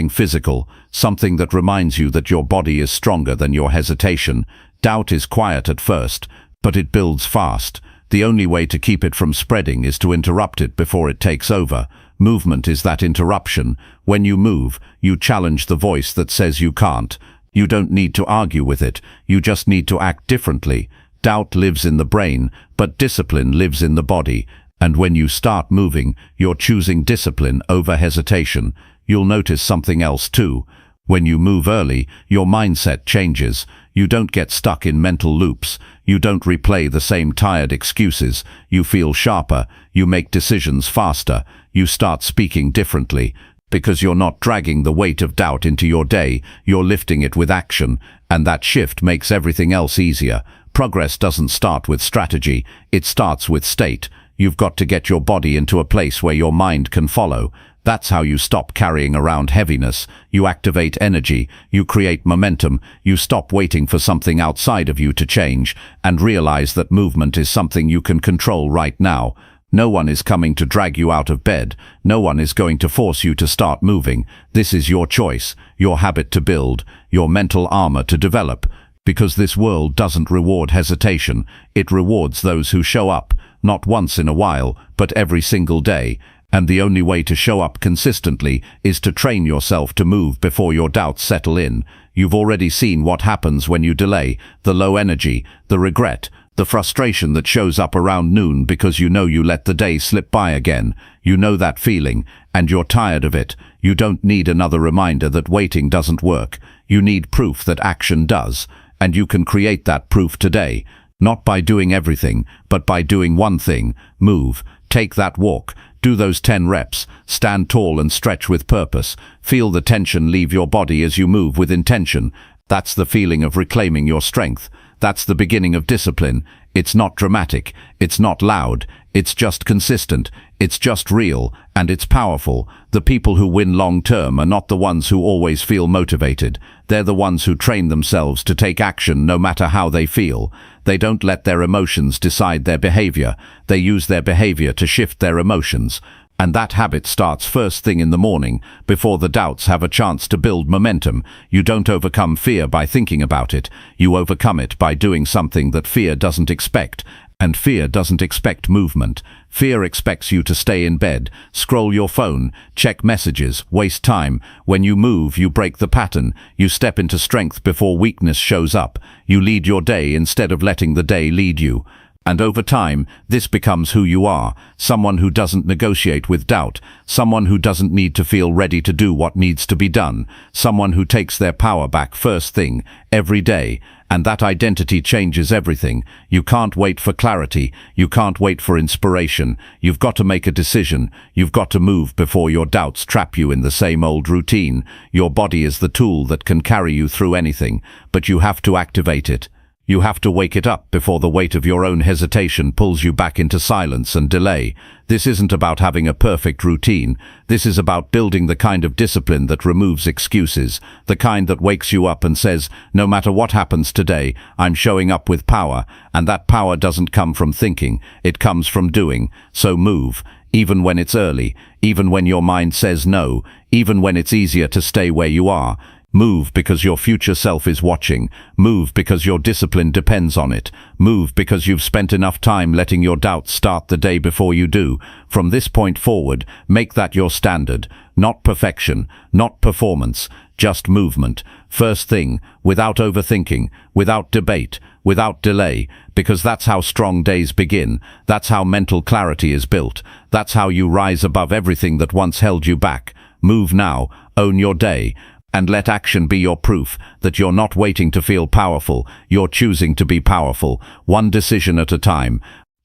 physical, something that reminds you that your body is stronger than your hesitation. Doubt is quiet at first, but it builds fast. The only way to keep it from spreading is to interrupt it before it takes over. Movement is that interruption. When you move, you challenge the voice that says you can't. You don't need to argue with it. You just need to act differently. Doubt lives in the brain, but discipline lives in the body. And when you start moving, you're choosing discipline over hesitation. You'll notice something else too. When you move early, your mindset changes. You don't get stuck in mental loops. You don't replay the same tired excuses. You feel sharper. You make decisions faster. You start speaking differently. Because you're not dragging the weight of doubt into your day, you're lifting it with action, and that shift makes everything else easier. Progress doesn't start with strategy, it starts with state. You've got to get your body into a place where your mind can follow. That's how you stop carrying around heaviness. You activate energy, you create momentum, you stop waiting for something outside of you to change, and realize that movement is something you can control right now. No one is coming to drag you out of bed. No one is going to force you to start moving. This is your choice, your habit to build, your mental armor to develop. Because this world doesn't reward hesitation. It rewards those who show up, not once in a while, but every single day. And the only way to show up consistently is to train yourself to move before your doubts settle in. You've already seen what happens when you delay, the low energy, the regret, the frustration that shows up around noon because you know you let the day slip by again. You know that feeling, and you're tired of it. You don't need another reminder that waiting doesn't work. You need proof that action does, and you can create that proof today. Not by doing everything, but by doing one thing. Move. Take that walk. Do those 10 reps. Stand tall and stretch with purpose. Feel the tension leave your body as you move with intention. That's the feeling of reclaiming your strength. That's the beginning of discipline. It's not dramatic. It's not loud. It's just consistent. It's just real. And it's powerful. The people who win long-term are not the ones who always feel motivated. They're the ones who train themselves to take action no matter how they feel. They don't let their emotions decide their behavior. They use their behavior to shift their emotions. And that habit starts first thing in the morning, before the doubts have a chance to build momentum. You don't overcome fear by thinking about it. You overcome it by doing something that fear doesn't expect. And fear doesn't expect movement. Fear expects you to stay in bed, scroll your phone, check messages, waste time. When you move, you break the pattern. You step into strength before weakness shows up. You lead your day instead of letting the day lead you. And over time, this becomes who you are, someone who doesn't negotiate with doubt, someone who doesn't need to feel ready to do what needs to be done, someone who takes their power back first thing, every day. And that identity changes everything. You can't wait for clarity. You can't wait for inspiration. You've got to make a decision. You've got to move before your doubts trap you in the same old routine. Your body is the tool that can carry you through anything, but you have to activate it. You have to wake it up before the weight of your own hesitation pulls you back into silence and delay. This isn't about having a perfect routine. This is about building the kind of discipline that removes excuses, the kind that wakes you up and says, no matter what happens today, I'm showing up with power, and that power doesn't come from thinking, it comes from doing. So move, even when it's early, even when your mind says no, even when it's easier to stay where you are. Move because your future self is watching. Move because your discipline depends on it. Move because you've spent enough time letting your doubts start the day before you do. From this point forward, make that your standard. Not perfection, not performance, just movement. First thing, without overthinking, without debate, without delay, because that's how strong days begin. That's how mental clarity is built. That's how you rise above everything that once held you back. Move now, own your day. And let action be your proof that you're not waiting to feel powerful, you're choosing to be powerful, one decision at a time.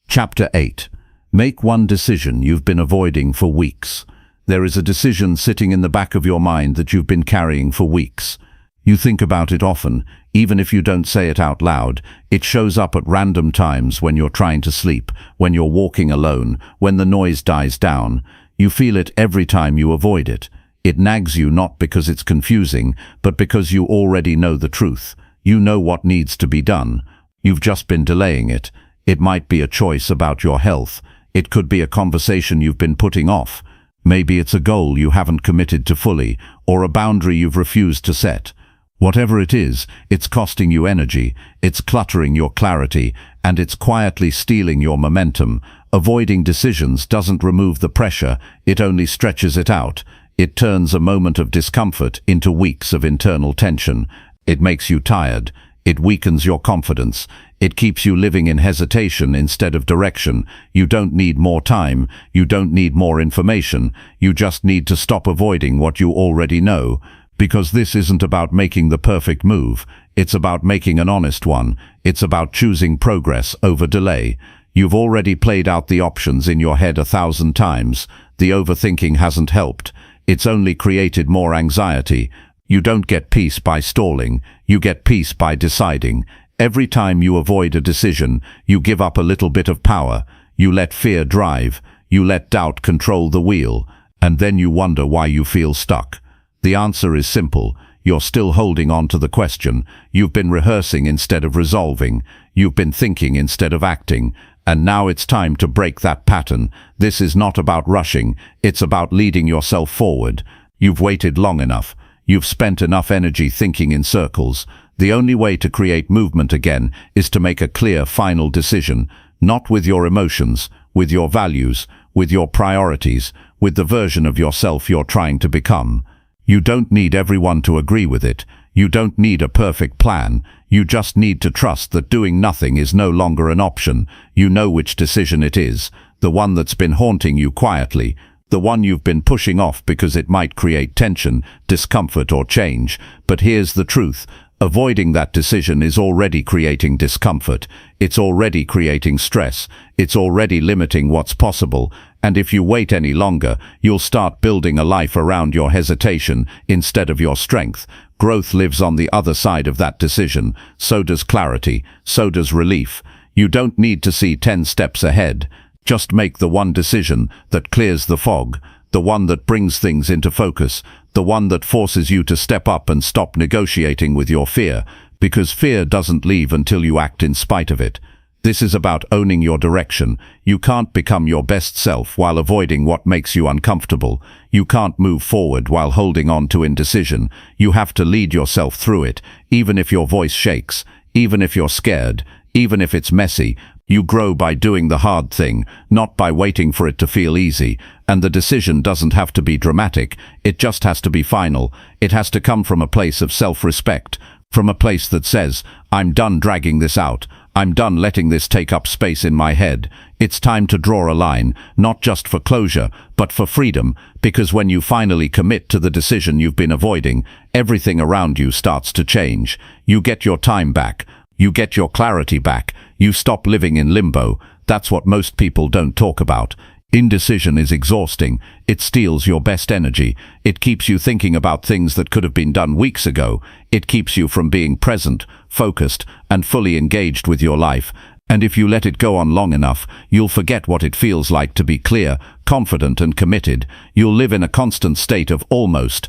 Chapter 8. Make one decision you've been avoiding for weeks. There is a decision sitting in the back of your mind that you've been carrying for weeks. You think about it often, even if you don't say it out loud. It shows up at random times when you're trying to sleep, when you're walking alone, when the noise dies down. You feel it every time you avoid it. It nags you not because it's confusing, but because you already know the truth. You know what needs to be done. You've just been delaying it. It might be a choice about your health. It could be a conversation you've been putting off. Maybe it's a goal you haven't committed to fully, or a boundary you've refused to set. Whatever it is, it's costing you energy, it's cluttering your clarity, and it's quietly stealing your momentum. Avoiding decisions doesn't remove the pressure, it only stretches it out. It turns a moment of discomfort into weeks of internal tension. It makes you tired. It weakens your confidence. It keeps you living in hesitation instead of direction. You don't need more time. You don't need more information. You just need to stop avoiding what you already know. Because this isn't about making the perfect move. It's about making an honest one. It's about choosing progress over delay. You've already played out the options in your head 1,000 times. The overthinking hasn't helped. It's only created more anxiety. You don't get peace by stalling. You get peace by deciding. Every time you avoid a decision, you give up a little bit of power. You let fear drive. You let doubt control the wheel. And then you wonder why you feel stuck. The answer is simple. You're still holding on to the question. You've been rehearsing instead of resolving. You've been thinking instead of acting. And now it's time to break that pattern. This is not about rushing. It's about leading yourself forward. You've waited long enough. You've spent enough energy thinking in circles. The only way to create movement again is to make a clear final decision, not with your emotions, with your values, with your priorities, with the version of yourself you're trying to become. You don't need everyone to agree with it. You don't need a perfect plan. You just need to trust that doing nothing is no longer an option. You know which decision it is, the one that's been haunting you quietly, the one you've been pushing off because it might create tension, discomfort or change. But here's the truth. Avoiding that decision is already creating discomfort. It's already creating stress. It's already limiting what's possible. And if you wait any longer, you'll start building a life around your hesitation instead of your strength. Growth lives on the other side of that decision. So does clarity. So does relief. You don't need to see 10 steps ahead. Just make the one decision that clears the fog, the one that brings things into focus, the one that forces you to step up and stop negotiating with your fear, because fear doesn't leave until you act in spite of it. This is about owning your direction. You can't become your best self while avoiding what makes you uncomfortable. You can't move forward while holding on to indecision. You have to lead yourself through it, even if your voice shakes, even if you're scared, even if it's messy. You grow by doing the hard thing, not by waiting for it to feel easy. And the decision doesn't have to be dramatic. It just has to be final. It has to come from a place of self-respect, from a place that says, I'm done dragging this out. I'm done letting this take up space in my head. It's time to draw a line, not just for closure, but for freedom, because when you finally commit to the decision you've been avoiding, everything around you starts to change. You get your time back. You get your clarity back. You stop living in limbo. That's what most people don't talk about. Indecision is exhausting. It steals your best energy. It keeps you thinking about things that could have been done weeks ago. It keeps you from being present, focused, and fully engaged with your life. And if you let it go on long enough, you'll forget what it feels like to be clear, confident, and committed. You'll live in a constant state of almost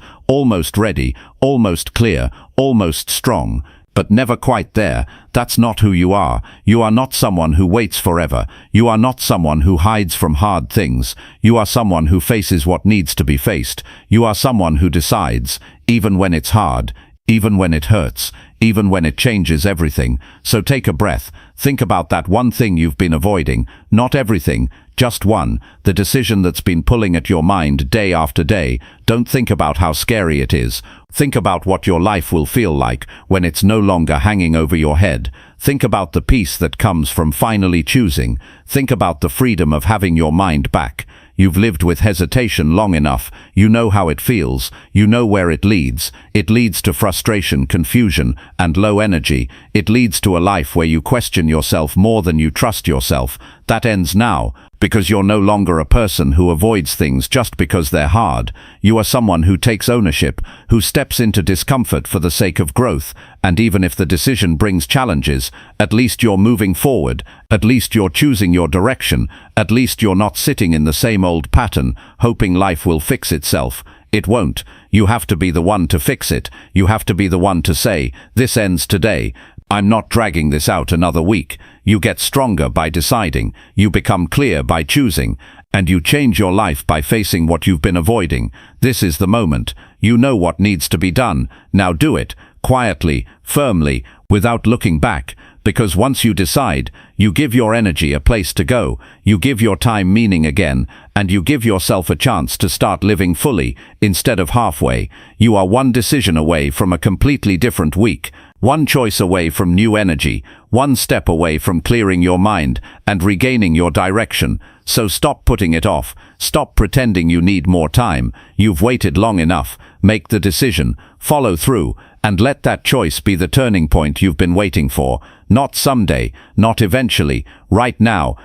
ready, almost clear, almost strong. But never quite there. That's not who you are. You are not someone who waits forever. You are not someone who hides from hard things. You are someone who faces what needs to be faced. You are someone who decides, even when it's hard, even when it hurts, even when it changes everything. So take a breath. Think about that one thing you've been avoiding. Not everything, just one. The decision that's been pulling at your mind day after day. Don't think about how scary it is. Think about what your life will feel like when it's no longer hanging over your head. Think about the peace that comes from finally choosing. Think about the freedom of having your mind back. You've lived with hesitation long enough. You know how it feels. You know where it leads. It leads to frustration, confusion, and low energy. It leads to a life where you question yourself more than you trust yourself. That ends now, because you're no longer a person who avoids things just because they're hard. You are someone who takes ownership, who steps into discomfort for the sake of growth. And even if the decision brings challenges, at least you're moving forward. At least you're choosing your direction. At least you're not sitting in the same old pattern, hoping life will fix itself. It won't. You have to be the one to fix it. You have to be the one to say, this ends today. I'm not dragging this out another week. You get stronger by deciding. You become clear by choosing. And you change your life by facing what you've been avoiding. This is the moment. You know what needs to be done. Now do it. Quietly, firmly, without looking back. Because once you decide, you give your energy a place to go. You give your time meaning again. And you give yourself a chance to start living fully, instead of halfway. You are one decision away from a completely different week. One choice away from new energy, one step away from clearing your mind and regaining your direction. So stop putting it off. Stop pretending you need more time. You've waited long enough. Make the decision, follow through, and let that choice be the turning point you've been waiting for. Not someday, not eventually, right now.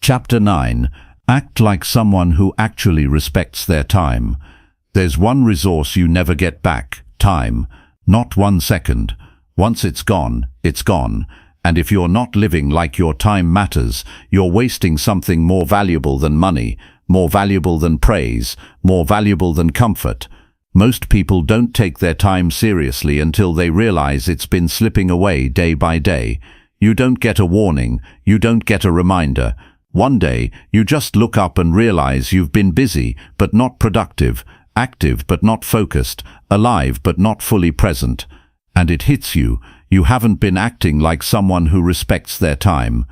Chapter 9. Act like someone who actually respects their time. There's one resource you never get back: time. Not 1 second. Once it's gone, it's gone. And if you're not living like your time matters, you're wasting something more valuable than money, more valuable than praise, more valuable than comfort. Most people don't take their time seriously until they realize it's been slipping away day by day. You don't get a warning, you don't get a reminder. One day, you just look up and realize you've been busy but not productive, active but not focused, alive but not fully present. And it hits you. You haven't been acting like someone who respects their time.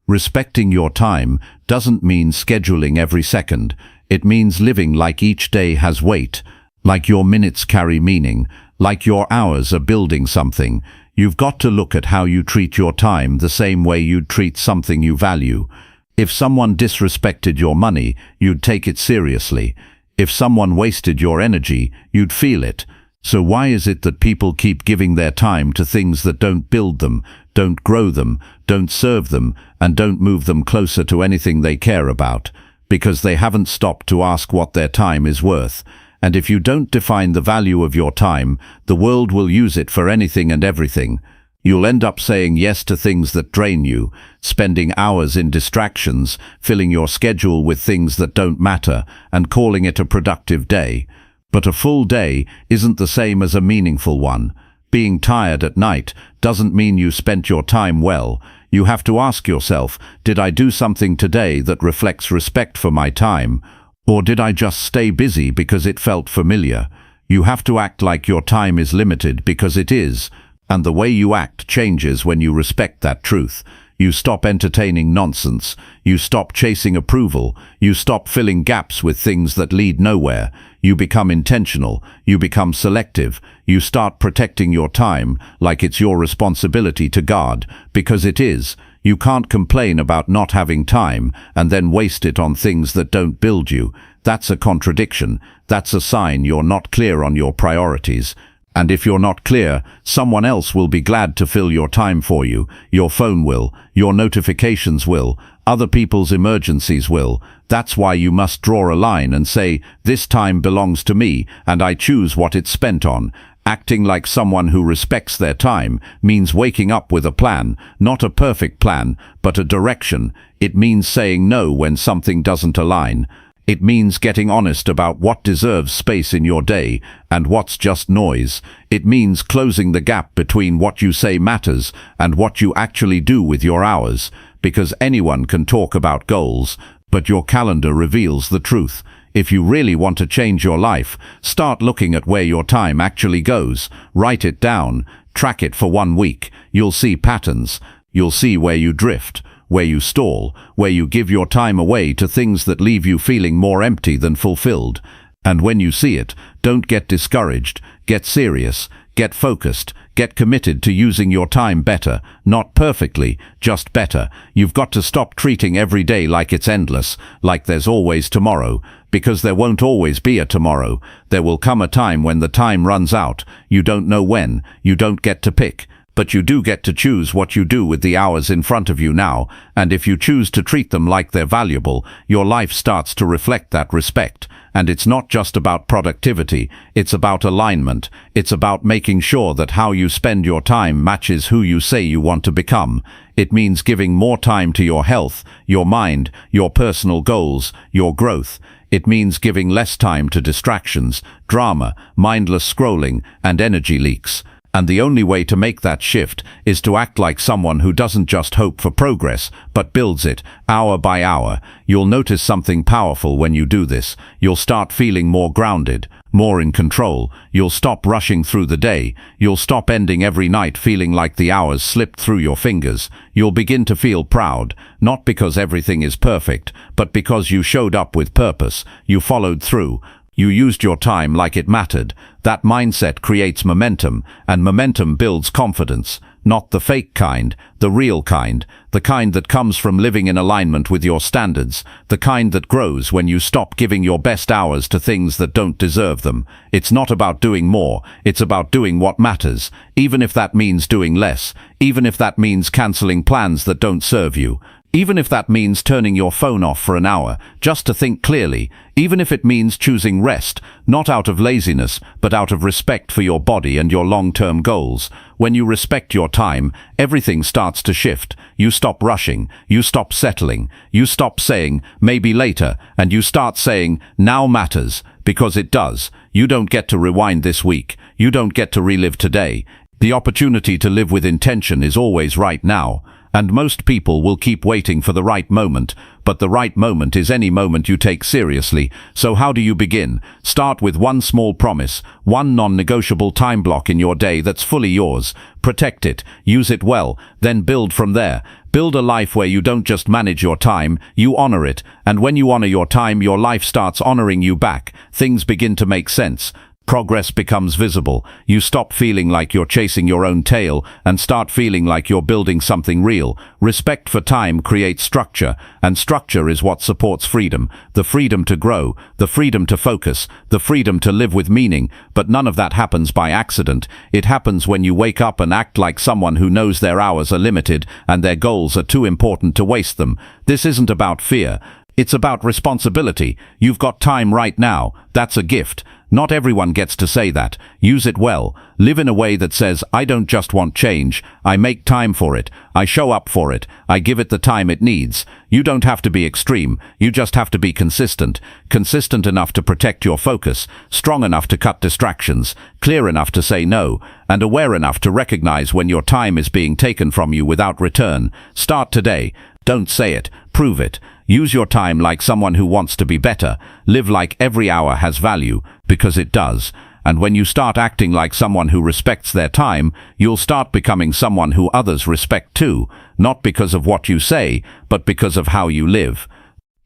Respecting your time doesn't mean scheduling every second. It means living like each day has weight, like your minutes carry meaning, like your hours are building something. You've got to look at how you treat your time the same way you'd treat something you value. If someone disrespected your money, you'd take it seriously. If someone wasted your energy, you'd feel it. So why is it that people keep giving their time to things that don't build them, don't grow them, don't serve them, and don't move them closer to anything they care about? Because they haven't stopped to ask what their time is worth. And if you don't define the value of your time, the world will use it for anything and everything. You'll end up saying yes to things that drain you, spending hours in distractions, filling your schedule with things that don't matter, and calling it a productive day. But a full day isn't the same as a meaningful one. Being tired at night doesn't mean you spent your time well. You have to ask yourself, did I do something today that reflects respect for my time? Or did I just stay busy because it felt familiar? You have to act like your time is limited because it is. And the way you act changes when you respect that truth. You stop entertaining nonsense. You stop chasing approval. You stop filling gaps with things that lead nowhere. You become intentional. You become selective. You start protecting your time like it's your responsibility to guard, because it is. You can't complain about not having time and then waste it on things that don't build you. That's a contradiction. That's a sign you're not clear on your priorities. And if you're not clear, someone else will be glad to fill your time for you. Your phone will, your notifications will, other people's emergencies will. That's why you must draw a line and say, this time belongs to me, and I choose what it's spent on. Acting like someone who respects their time means waking up with a plan, not a perfect plan, but a direction. It means saying no when something doesn't align. It means getting honest about what deserves space in your day and what's just noise. It means closing the gap between what you say matters and what you actually do with your hours. Because anyone can talk about goals, but your calendar reveals the truth. If you really want to change your life, start looking at where your time actually goes. Write it down. Track it for 1 week. You'll see patterns. You'll see where you drift, where you stall, where you give your time away to things that leave you feeling more empty than fulfilled. And when you see it, don't get discouraged. Get serious. Get focused. Get committed to using your time better. Not perfectly, just better. You've got to stop treating every day like it's endless, like there's always tomorrow. Because there won't always be a tomorrow. There will come a time when the time runs out. You don't know when. You don't get to pick. But you do get to choose what you do with the hours in front of you now, and if you choose to treat them like they're valuable, your life starts to reflect that respect. And it's not just about productivity, it's about alignment. It's about making sure that how you spend your time matches who you say you want to become. It means giving more time to your health, your mind, your personal goals, your growth. It means giving less time to distractions, drama, mindless scrolling, and energy leaks. And the only way to make that shift is to act like someone who doesn't just hope for progress, but builds it, hour by hour. You'll notice something powerful when you do this. You'll start feeling more grounded, more in control. You'll stop rushing through the day. You'll stop ending every night feeling like the hours slipped through your fingers. You'll begin to feel proud, not because everything is perfect, but because you showed up with purpose. You followed through. You used your time like it mattered. That mindset creates momentum, and momentum builds confidence. Not the fake kind, the real kind, the kind that comes from living in alignment with your standards, the kind that grows when you stop giving your best hours to things that don't deserve them. It's not about doing more, it's about doing what matters, even if that means doing less, even if that means canceling plans that don't serve you. Even if that means turning your phone off for an hour, just to think clearly, even if it means choosing rest, not out of laziness, but out of respect for your body and your long-term goals. When you respect your time, everything starts to shift. You stop rushing, you stop settling, you stop saying, maybe later, and you start saying, now matters, because it does. You don't get to rewind this week. You don't get to relive today. The opportunity to live with intention is always right now. And most people will keep waiting for the right moment, but the right moment is any moment you take seriously. So how do you begin? Start with one small promise, one non-negotiable time block in your day that's fully yours. Protect it, use it well, then build from there. Build a life where you don't just manage your time, you honor it. And when you honor your time, your life starts honoring you back. Things begin to make sense. Progress becomes visible. You stop feeling like you're chasing your own tail and start feeling like you're building something real. Respect for time creates structure, and structure is what supports freedom. The freedom to grow, the freedom to focus, the freedom to live with meaning. But none of that happens by accident. It happens when you wake up and act like someone who knows their hours are limited and their goals are too important to waste them. This isn't about fear. It's about responsibility. You've got time right now. That's a gift. Not everyone gets to say that. Use it well. Live in a way that says, I don't just want change. I make time for it. I show up for it. I give it the time it needs. You don't have to be extreme. You just have to be consistent. Consistent enough to protect your focus, strong enough to cut distractions, clear enough to say no, and aware enough to recognize when your time is being taken from you without return. Start today. Don't say it. Prove it. Use your time like someone who wants to be better. Live like every hour has value, because it does. And when you start acting like someone who respects their time, you'll start becoming someone who others respect too, not because of what you say, but because of how you live.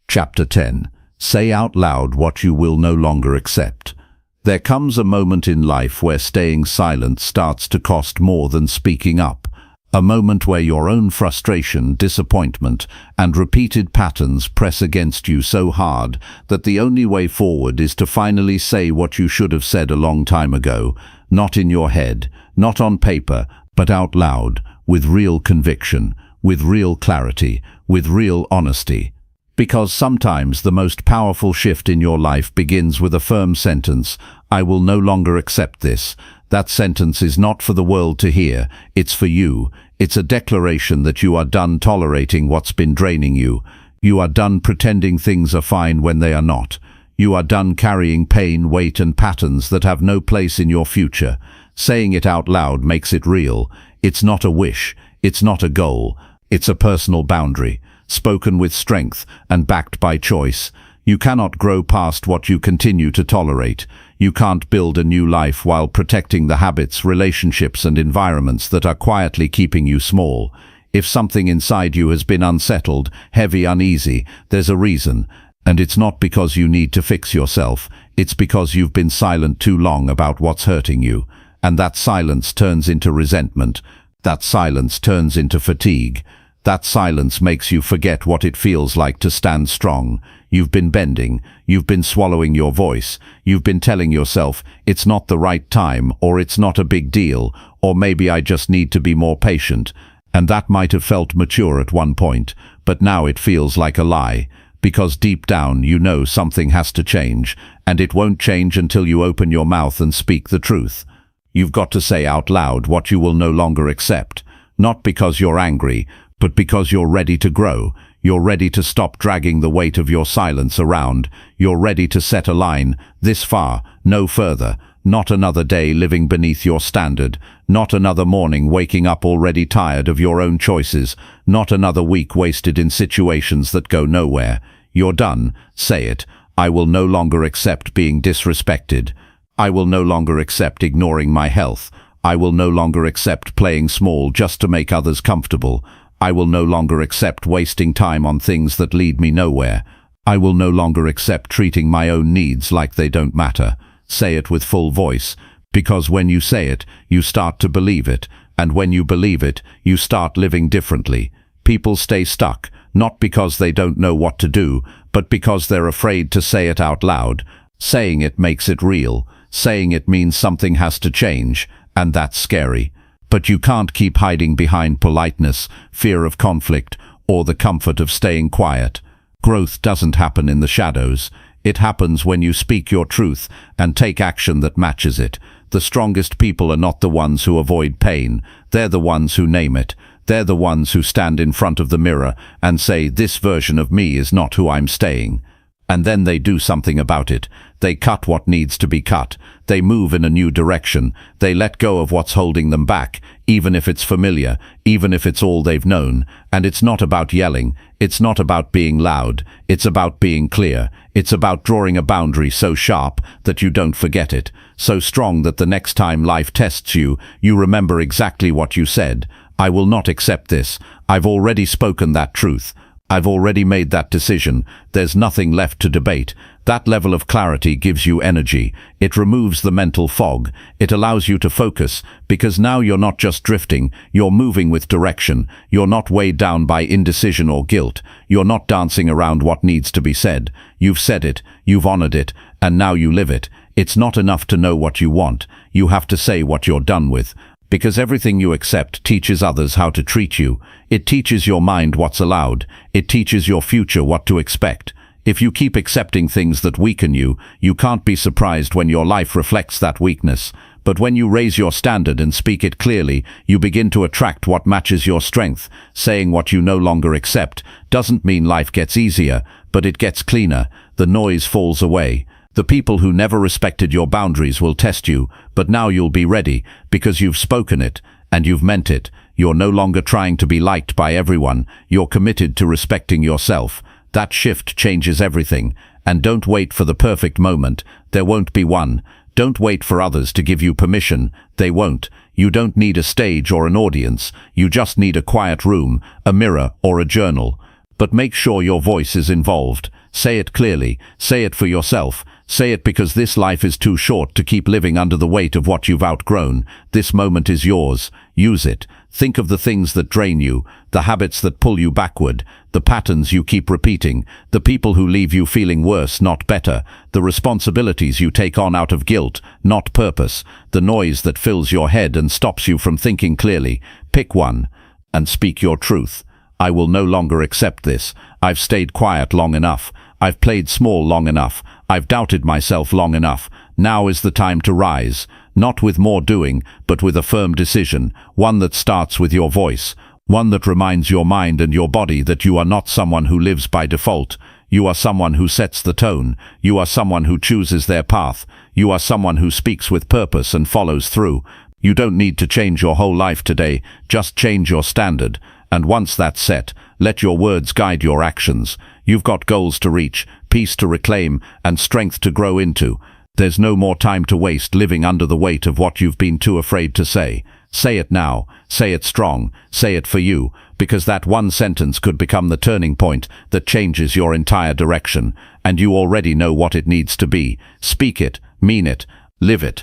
Chapter 10. Say out loud what you will no longer accept. There comes a moment in life where staying silent starts to cost more than speaking up. A moment where your own frustration, disappointment, and repeated patterns press against you so hard that the only way forward is to finally say what you should have said a long time ago, not in your head, not on paper, but out loud, with real conviction, with real clarity, with real honesty. Because sometimes the most powerful shift in your life begins with a firm sentence, I will no longer accept this. That sentence is not for the world to hear, it's for you. It's a declaration that you are done tolerating what's been draining you. You are done pretending things are fine when they are not. You are done carrying pain, weight, and patterns that have no place in your future. Saying it out loud makes it real. It's not a wish. It's not a goal. It's a personal boundary, spoken with strength and backed by choice. You cannot grow past what you continue to tolerate. You can't build a new life while protecting the habits, relationships, and environments that are quietly keeping you small. If something inside you has been unsettled, heavy, uneasy, there's a reason. And it's not because you need to fix yourself. It's because you've been silent too long about what's hurting you. And that silence turns into resentment. That silence turns into fatigue. That silence makes you forget what it feels like to stand strong. You've been bending. You've been swallowing your voice. You've been telling yourself, it's not the right time, or it's not a big deal, or maybe I just need to be more patient. And that might have felt mature at one point, but now it feels like a lie. Because deep down you know something has to change, and it won't change until you open your mouth and speak the truth. You've got to say out loud what you will no longer accept, not because you're angry, but because you're ready to grow. You're ready to stop dragging the weight of your silence around. You're ready to set a line, this far, no further. Not another day living beneath your standard. Not another morning waking up already tired of your own choices. Not another week wasted in situations that go nowhere. You're done. Say it. I will no longer accept being disrespected. I will no longer accept ignoring my health. I will no longer accept playing small just to make others comfortable. I will no longer accept wasting time on things that lead me nowhere. I will no longer accept treating my own needs like they don't matter. Say it with full voice, because when you say it, you start to believe it, and when you believe it, you start living differently. People stay stuck, not because they don't know what to do, but because they're afraid to say it out loud. Saying it makes it real. Saying it means something has to change, and that's scary. But you can't keep hiding behind politeness, fear of conflict, or the comfort of staying quiet. Growth doesn't happen in the shadows. It happens when you speak your truth and take action that matches it. The strongest people are not the ones who avoid pain. They're the ones who name it. They're the ones who stand in front of the mirror and say, this version of me is not who I'm staying. And then they do something about it. They cut what needs to be cut. They move in a new direction. They let go of what's holding them back, even if it's familiar, even if it's all they've known. And it's not about yelling. It's not about being loud. It's about being clear. It's about drawing a boundary so sharp that you don't forget it, so strong that the next time life tests you, you remember exactly what you said. I will not accept this. I've already spoken that truth. I've already made that decision. There's nothing left to debate. That level of clarity gives you energy. It removes the mental fog. It allows you to focus, because now you're not just drifting, you're moving with direction. You're not weighed down by indecision or guilt. You're not dancing around what needs to be said. You've said it, you've honored it, and now you live it. It's not enough to know what you want. You have to say what you're done with. Because everything you accept teaches others how to treat you. It teaches your mind what's allowed. It teaches your future what to expect. If you keep accepting things that weaken you, you can't be surprised when your life reflects that weakness. But when you raise your standard and speak it clearly, you begin to attract what matches your strength. Saying what you no longer accept doesn't mean life gets easier, but it gets cleaner. The noise falls away. The people who never respected your boundaries will test you, but now you'll be ready, because you've spoken it, and you've meant it. You're no longer trying to be liked by everyone. You're committed to respecting yourself. That shift changes everything. And don't wait for the perfect moment. There won't be one. Don't wait for others to give you permission. They won't. You don't need a stage or an audience. You just need a quiet room, a mirror, or a journal. But make sure your voice is involved. Say it clearly. Say it for yourself. Say it because this life is too short to keep living under the weight of what you've outgrown. This moment is yours. Use it. Think of the things that drain you, the habits that pull you backward, the patterns you keep repeating, the people who leave you feeling worse, not better, the responsibilities you take on out of guilt, not purpose, the noise that fills your head and stops you from thinking clearly. Pick one and speak your truth. I will no longer accept this. I've stayed quiet long enough. I've played small long enough. I've doubted myself long enough. Now is the time to rise, not with more doing, but with a firm decision, one that starts with your voice, one that reminds your mind and your body that you are not someone who lives by default. You are someone who sets the tone. You are someone who chooses their path. You are someone who speaks with purpose and follows through. You don't need to change your whole life today, just change your standard. And once that's set, let your words guide your actions. You've got goals to reach, peace to reclaim, and strength to grow into. There's no more time to waste living under the weight of what you've been too afraid to say. Say it now. Say it strong. Say it for you, because that one sentence could become the turning point that changes your entire direction, and you already know what it needs to be. Speak it, mean it, live it.